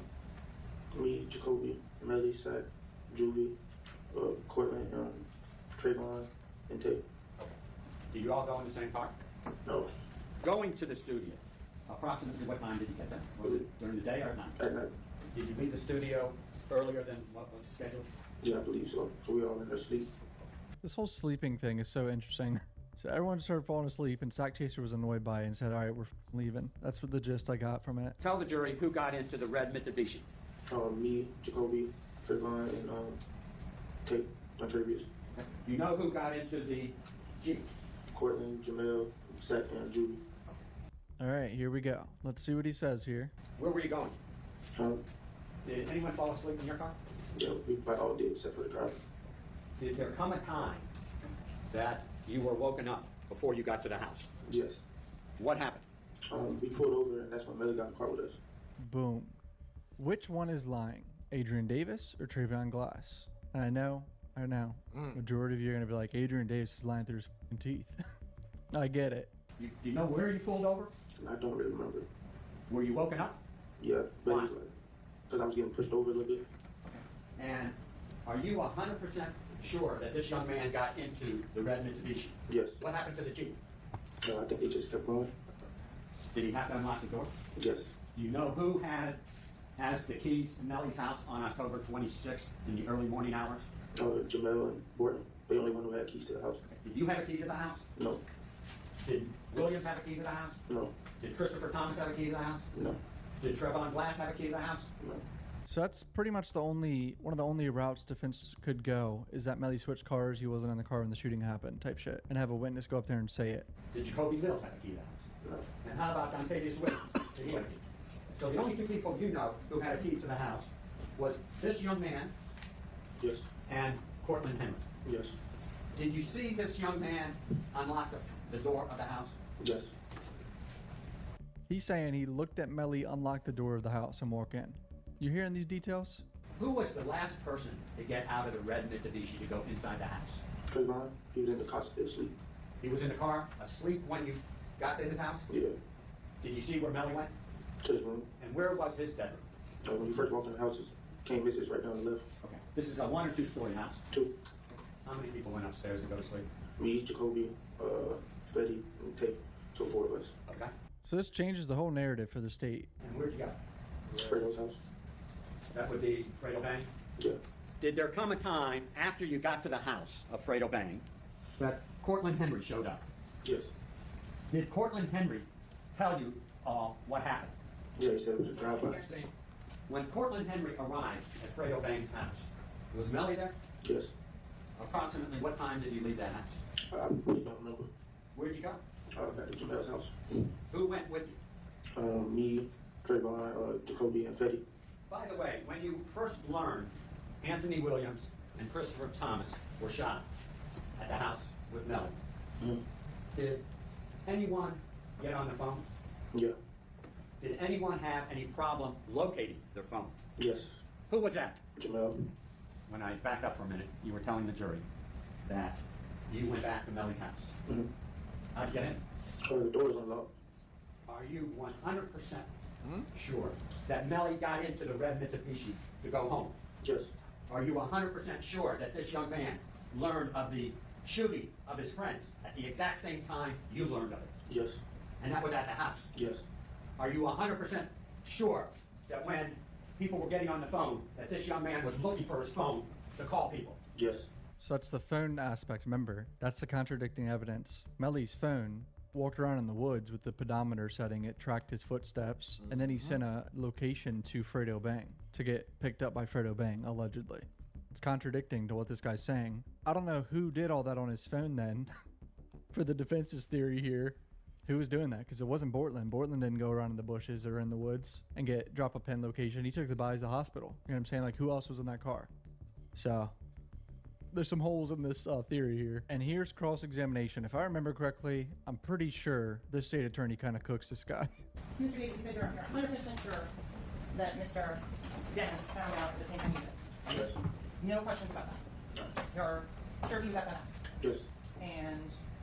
S19: Me, Jacoby, Melly, Zach, Julie, Cortland, Trayvon, and Tate.
S10: Did you all go in the same car?
S19: No.
S10: Going to the studio, approximately what time did you get there? Was it during the day or at night?
S19: At night.
S10: Did you leave the studio earlier than what was scheduled?
S19: Yeah, I believe so. So we all in there sleep.
S1: This whole sleeping thing is so interesting. So everyone started falling asleep, and Sack Chaser was annoyed by it and said, all right, we're leaving. That's what the gist I got from it.
S10: Tell the jury who got into the red Mitsubishi.
S19: Me, Jacoby, Trayvon, and Tate, Trevius.
S10: You know who got into the Jeep?
S19: Of Courtland, Jamel, Seth, and Judy.
S1: All right, here we go. Let's see what he says here.
S10: Where were you going?
S19: Huh?
S10: Did anyone fall asleep in your car?
S19: Yeah, we about all did except for the driver.
S10: Did there come a time that you were woken up before you got to the house?
S19: Yes.
S10: What happened?
S19: We pulled over, and that's when Melly got in the car with us.
S1: Boom. Which one is lying? Adrian Davis or Trayvon Glass? And I know, majority of you are going to be like, Adrian Davis is lying through his f***ing teeth. I get it.
S10: Do you know where you pulled over?
S19: I don't really remember.
S10: Were you woken up?
S19: Yeah, but it was like, because I was getting pushed over a little bit.
S10: And are you 100% sure that this young man got into the red Mitsubishi?
S19: Yes.
S10: What happened to the Jeep?
S19: No, I think they just kept going.
S10: Did he have to unlock the door?
S19: Yes.
S10: Do you know who has the keys to Melly's house on October 26th in the early morning hours?
S19: Jamel and Borton. The only one who had keys to the house.
S10: Did you have a key to the house?
S19: No.
S10: Did Williams have a key to the house?
S19: No.
S10: Did Christopher Thomas have a key to the house?
S19: No.
S10: Did Trayvon Glass have a key to the house?
S19: No.
S1: So that's pretty much one of the only routes defense could go, is that Melly switched cars, he wasn't in the car when the shooting happened type shit, and have a witness go up there and say it.
S10: Did Jacoby Mills have a key to the house?
S19: No.
S10: And how about Dontavius Williams? Did he have a key? So the only two people you know who had a key to the house was this young man.
S19: Yes.
S10: And Cortland Henry.
S19: Yes.
S10: Did you see this young man unlock the door of the house?
S19: Yes.
S1: He's saying he looked at Melly unlock the door of the house and walk in. You hearing these details?
S10: Who was the last person to get out of the red Mitsubishi to go inside the house?
S19: Trayvon. He was in the car still asleep.
S10: He was in the car asleep when you got to his house?
S19: Yeah.
S10: Did you see where Melly went?
S19: To his room.
S10: And where was his bedroom?
S19: When you first walked in the house, came Mrs. right down the left.
S10: Okay. This is a 1 or 2 story house?
S19: 2.
S10: How many people went upstairs to go to sleep?
S19: Me, Jacoby, Fetty, and Tate. So 4 of us.
S10: Okay.
S1: So this changes the whole narrative for the state.
S10: And where'd you go?
S19: Fredo's house.
S10: That would be Fredo Bang?
S19: Yeah.
S10: Did there come a time after you got to the house of Fredo Bang that Cortland Henry showed up?
S19: Yes.
S10: Did Cortland Henry tell you what happened?
S19: Yeah, he said it was a drive-by.
S10: When Cortland Henry arrived at Fredo Bang's house, was Melly there?
S19: Yes.
S10: Approximately what time did you leave that house?
S19: I really don't remember.
S10: Where'd you go?
S19: Back to Jamel's house.
S10: Who went with you?
S19: Me, Trayvon, Jacoby, and Fetty.
S10: By the way, when you first learned Anthony Williams and Christopher Thomas were shot at the house with Melly, did anyone get on the phone?
S19: Yeah.
S10: Did anyone have any problem locating their phone?
S19: Yes.
S10: Who was that?
S19: Jamel.
S10: When I backed up for a minute, you were telling the jury that you went back to Melly's house. How'd you get in?
S19: The door's unlocked.
S10: Are you 100% sure that Melly got into the red Mitsubishi to go home?
S19: Yes.
S10: Are you 100% sure that this young man learned of the shooting of his friends at the exact same time you learned of it?
S19: Yes.
S10: And that was at the house?
S19: Yes.
S10: Are you 100% sure that when people were getting on the phone, that this young man was looking for his phone to call people?
S19: Yes.
S1: So that's the phone aspect. Remember, that's the contradicting evidence. Melly's phone walked around in the woods with the pedometer setting. It tracked his footsteps, and then he sent a location to Fredo Bang to get picked up by Fredo Bang, allegedly. It's contradicting to what this guy's saying. I don't know who did all that on his phone then. For the defense's theory here, who was doing that? Because it wasn't Bortland. Bortland didn't go around in the bushes or in the woods and drop a pin location. He took the bodies to the hospital. You know what I'm saying? Like, who else was in that car? So there's some holes in this theory here. And here's cross-examination. If I remember correctly, I'm pretty sure the state attorney kind of cooks this guy.
S7: Mr. Davis, you said you're 100% sure that Mr. Dennis found out at the same time you did.
S19: Yes.
S7: No questions about that. You're sure he was at the house?
S19: Yes.
S7: And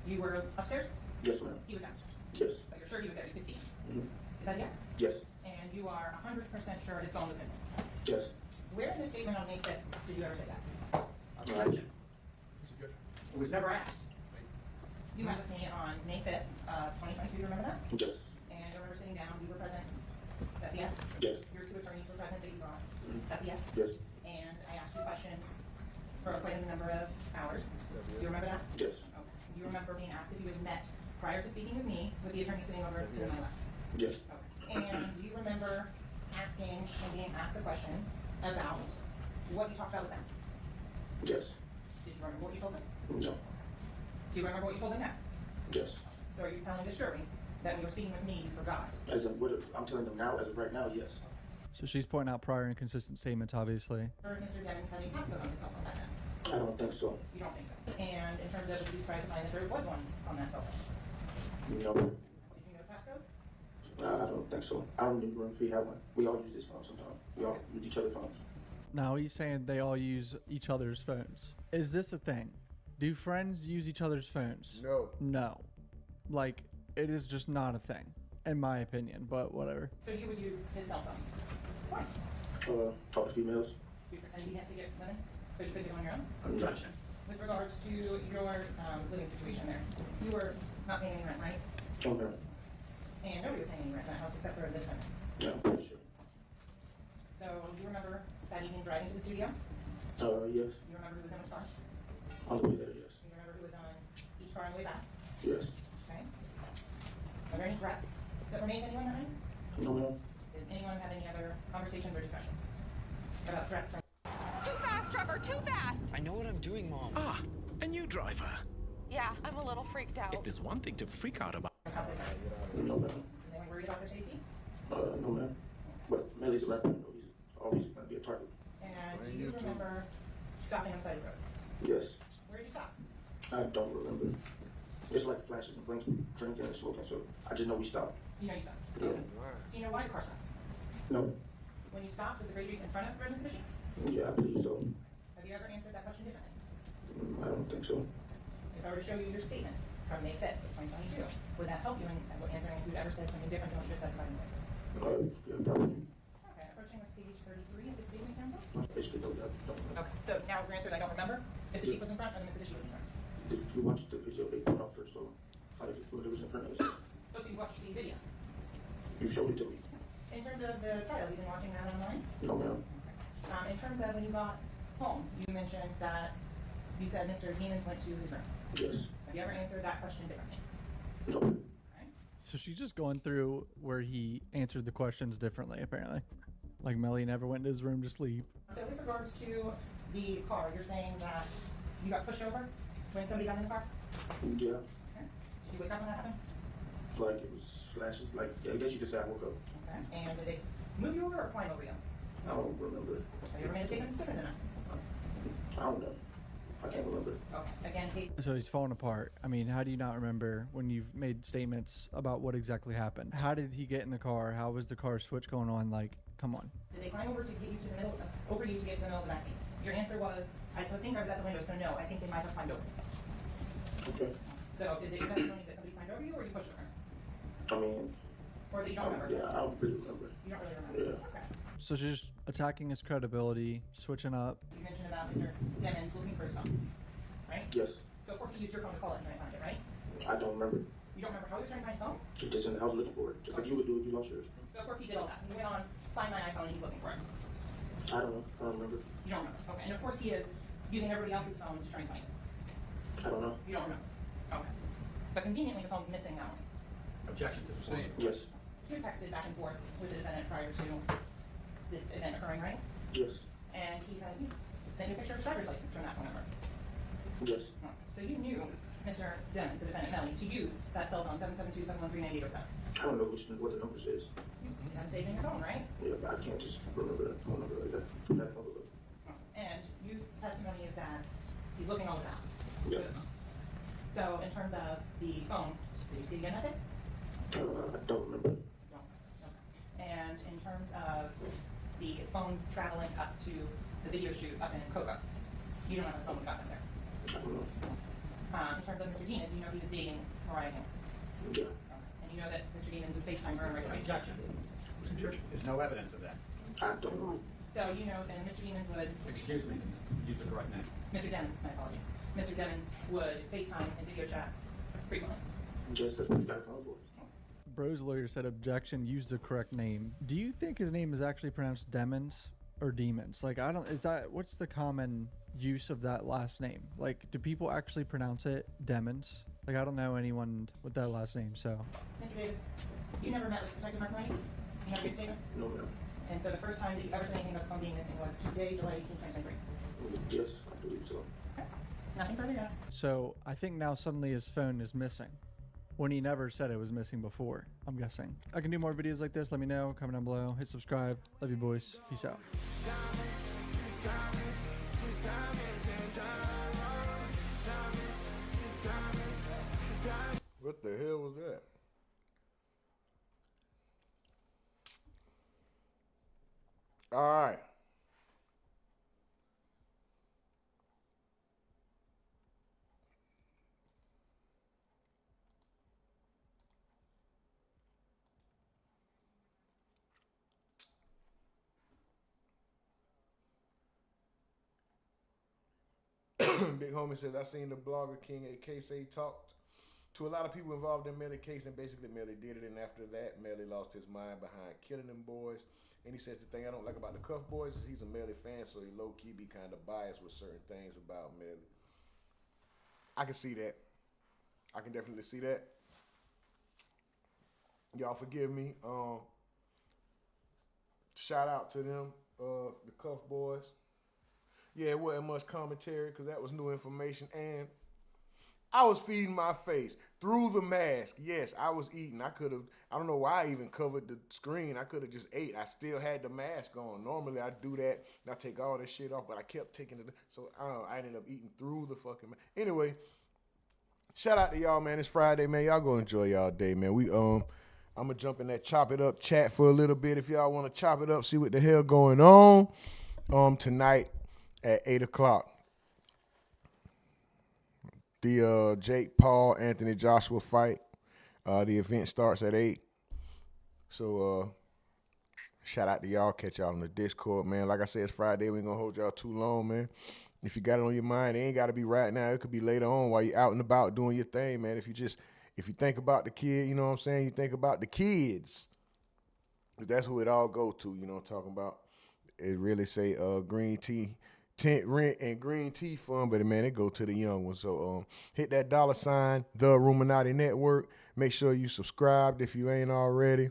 S7: you were upstairs?
S19: Yes, ma'am.
S7: He was downstairs?
S19: Yes.
S7: But you're sure he was there? You could see him? Is that a yes?
S19: Yes.
S7: And you are 100% sure his phone was missing?
S19: Yes.
S7: Where in the statement on May 5th did you ever say that?
S10: Objection. It was never asked.
S7: You met with me on May 5th, 2022. Do you remember that?
S19: Yes.
S7: And I remember sitting down. You were present. That's a yes?
S19: Yes.
S7: Your 2 attorneys were present that you brought. That's a yes?
S19: Yes.
S7: And I asked you questions for quite a number of hours. Do you remember that?
S19: Yes.
S7: Okay. Do you remember being asked if you had met prior to speaking with me with the attorney sitting over to my left?
S19: Yes.
S7: Okay. And do you remember asking and being asked a question about what you talked about with them?
S19: Yes.
S7: Did you remember what you told them?
S19: No.
S7: Do you remember what you told them now?
S19: Yes.
S7: So are you telling this jury that when you were speaking with me, you forgot?
S19: As of what I'm telling them now, as of right now, yes.
S1: So she's pointing out prior inconsistent statements, obviously.
S7: Or if Mr. Devins had a passcode on his cell phone back then?
S19: I don't think so.
S7: You don't think so? And in terms of, would you be surprised to find that there was one on that cell phone?
S19: No.
S7: Did you know the passcode?
S19: I don't think so. I don't even remember if we have one. We all use this phone sometimes. We all use each other's phones.
S1: Now he's saying they all use each other's phones. Is this a thing? Do friends use each other's phones?
S6: No.
S1: No. Like, it is just not a thing, in my opinion, but whatever.
S7: So you would use his cell phone? Why?
S19: Talk to females.
S7: Do you pretend you have to get women? Because you could do it on your own?
S19: Objection.
S7: With regards to your living situation there, you were not paying any rent, right?
S19: Okay.
S7: And nobody was paying any rent in that house except for the defendant.
S19: Yeah, I'm pretty sure.
S7: So do you remember that evening driving to the studio?
S19: Yes.
S7: You remember who was in which car?
S19: On the way there, yes.
S7: You remember who was on each car on the way back?
S19: Yes.
S7: Okay. Are there any threats that were made to anyone that night?
S19: No, ma'am.
S7: Did anyone have any other conversations or discussions about threats from...
S8: Too fast, Trevor, too fast!
S9: I know what I'm doing, Mom.
S11: Ah, a new driver.
S8: Yeah, I'm a little freaked out.
S11: If there's one thing to freak out about.
S19: No, ma'am.
S7: Is anyone worried about their safety?
S19: No, ma'am. But Melly's a rapper. He's always going to be a target.
S7: And do you remember stopping on the side of the road?
S19: Yes.
S7: Where did you stop?
S19: I don't remember. It's like flashes and blinks, drinking and smoking, so I just know we stopped.
S7: You know you stopped.
S19: Yeah.
S7: Do you know why your car stopped?
S19: No.
S7: When you stopped, was the gray Jeep in front of the Mitsubishi?
S19: Yeah, I believe so.
S7: Have you ever answered that question differently?
S19: I don't think so.
S7: If I were to show you your statement from May 5th of 2022, would that help you in answering if you'd ever said something different than what you just testified in?
S19: Yeah, probably.
S7: Okay, approaching with page 33 of the statement, counsel.
S19: Basically, don't know.
S7: Okay, so now your answer is I don't remember if the Jeep was in front or the Mitsubishi was in front.
S19: If you watched the video, they put off first, so how did it was in front of us?
S7: Oh, so you watched the video.
S19: You showed it to me.
S7: In terms of the trial, you've been watching that online?
S19: No, ma'am.
S7: In terms of when you got home, you mentioned that you said Mr. Heenan went to his room.
S19: Yes.
S7: Have you ever answered that question differently?
S19: No.
S1: So she's just going through where he answered the questions differently, apparently. Like Melly never went to his room to sleep.
S7: So with regards to the car, you're saying that you got pushed over when somebody got in the car?
S19: Yeah.
S7: Okay. Did you wake up when that happened?
S19: Like it was flashes. Like I guess you could say I woke up.
S7: Okay. And did they move you over or climb over you?
S19: I don't remember.
S7: Have you ever made a statement different than that?
S19: I don't know. I can't remember.
S7: Okay. Again, Kate.
S1: So he's falling apart. I mean, how do you not remember when you've made statements about what exactly happened? How did he get in the car? How was the car switch going on? Like, come on.
S7: Did they climb over to get you to the middle, over you to get to the middle of the backseat? Your answer was, I think I was at the window, so no, I think they might have climbed over.
S19: Okay.
S7: So is it your testimony that somebody climbed over you, or you pushed over?
S19: I mean.
S7: Or that you don't remember?
S19: Yeah, I don't really remember.
S7: You don't really remember?
S19: Yeah.
S7: Okay.
S1: So she's just attacking his credibility, switching up.
S7: You mentioned about Mr. Demons looking for his phone, right?
S19: Yes.
S7: So of course he used your phone to call it and try to find it, right?
S19: I don't remember.
S7: You don't remember how he was trying to find his phone?
S19: He's just in the house looking for it, just like you would do if you lost yours.
S7: So of course he did all that. He went on, find my iPhone, and he's looking for it.
S19: I don't know. I don't remember.
S7: You don't remember? Okay. And of course he is using everybody else's phone to try and find it.
S19: I don't know.
S7: You don't remember? Okay. But conveniently the phone's missing now.
S2: Objection to the same.
S19: Yes.
S7: You texted back and forth with the defendant prior to this event occurring, right?
S19: Yes.
S7: And he had sent you a picture of his driver's license from that phone number.
S19: Yes.
S7: So you knew Mr. Demons, the defendant, Melly, to use that cell phone, 772-713-9807.
S19: I don't know what the numbers is.
S7: You have it saved in your phone, right?
S19: Yeah, but I can't just remember that phone number like that. That phone number.
S7: And your testimony is that he's looking all over the house.
S19: Yeah.
S7: So in terms of the phone, did you see it again that day?
S19: I don't remember.
S7: And in terms of the phone traveling up to the video shoot up in Cocoa, you don't know how the phone got there.
S19: I don't know.
S7: In terms of Mr. Demons, you know he was dating Mariah Hamilton.
S19: Yeah.
S7: And you know that Mr. Demons would FaceTime her on a regular basis.
S2: Objection. There's no evidence of that.
S19: I don't know.
S7: So you know that Mr. Demons would...
S2: Excuse me. Use the correct name.
S7: Mr. Demons, my apologies. Mr. Demons would FaceTime and video chat frequently.
S19: Just that's what you got a phone for.
S1: Bro's lawyer said objection, use the correct name. Do you think his name is actually pronounced Demons or Demons? Like, I don't, is that, what's the common use of that last name? Like, do people actually pronounce it Demons? Like, I don't know anyone with that last name, so.
S7: Mr. Davis, you never met with Detective Mark Mooney? You never gave a statement?
S19: No, ma'am.
S7: And so the first time that you ever said anything about the phone being missing was today, July 18, 2023?
S19: Yes, I believe so.
S7: Okay. Nothing further yet.
S1: So I think now suddenly his phone is missing. when he never said it was missing before, I'm guessing. I can do more videos like this. Let me know. Comment down below. Hit subscribe. Love you, boys. Peace out.
S6: What the hell was that? All right. Big homie says, I seen the blogger King AK say talked to a lot of people involved in Melly case, and basically Melly did it, and after that Melly lost his mind behind killing them boys. And he says the thing I don't like about the Cuff Boys is he's a Melly fan, so he low-key be kind of biased with certain things about Melly. I can see that. I can definitely see that. Y'all forgive me. Shout out to them, the Cuff Boys. Yeah, it wasn't much commentary because that was new information, and I was feeding my face through the mask. Yes, I was eating. I don't know why I even covered the screen. I could have just ate. I still had the mask on. Normally I do that. I take all this shit off, but I kept taking it. So I ended up eating through the fucking mask. Anyway, shout out to y'all, man. It's Friday, man. Y'all go enjoy y'all day, man. I'm going to jump in that Chop It Up chat for a little bit if y'all want to chop it up, see what the hell going on. Tonight at 8 o'clock. The Jake Paul, Anthony Joshua fight. The event starts at 8. So shout out to y'all. Catch y'all on the Discord, man. Like I said, it's Friday. We ain't gonna hold y'all too long, man. If you got it on your mind, it ain't gotta be right now. It could be later on while you're out and about doing your thing, man. If you think about the kid, you know what I'm saying? You think about the kids. 'Cause that's who it all go to, you know what I'm talking about. It really say green tea. Tent rent and green tea fund, but man, it go to the young ones. So hit that $, the Rumonati Network. Make sure you subscribed if you ain't already.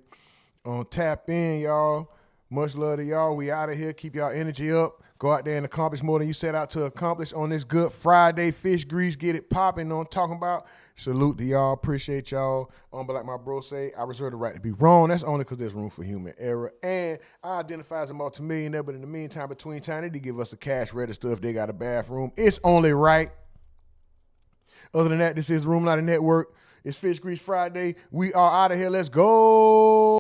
S6: Tap in, y'all. Much love to y'all. We out of here. Keep y'all energy up. Go out there and accomplish more than you set out to accomplish on this Good Friday. Fish grease, get it popping. On talking about. Salute to y'all. Appreciate y'all. But like my bro say, I reserve the right to be wrong. That's only because there's room for human error. And I identify as a multimillionaire, but in the meantime, between time, they need to give us a cash register if they got a bathroom. It's only right. Other than that, this is the Rumonati Network. It's Fish Grease Friday. We are out of here. Let's go.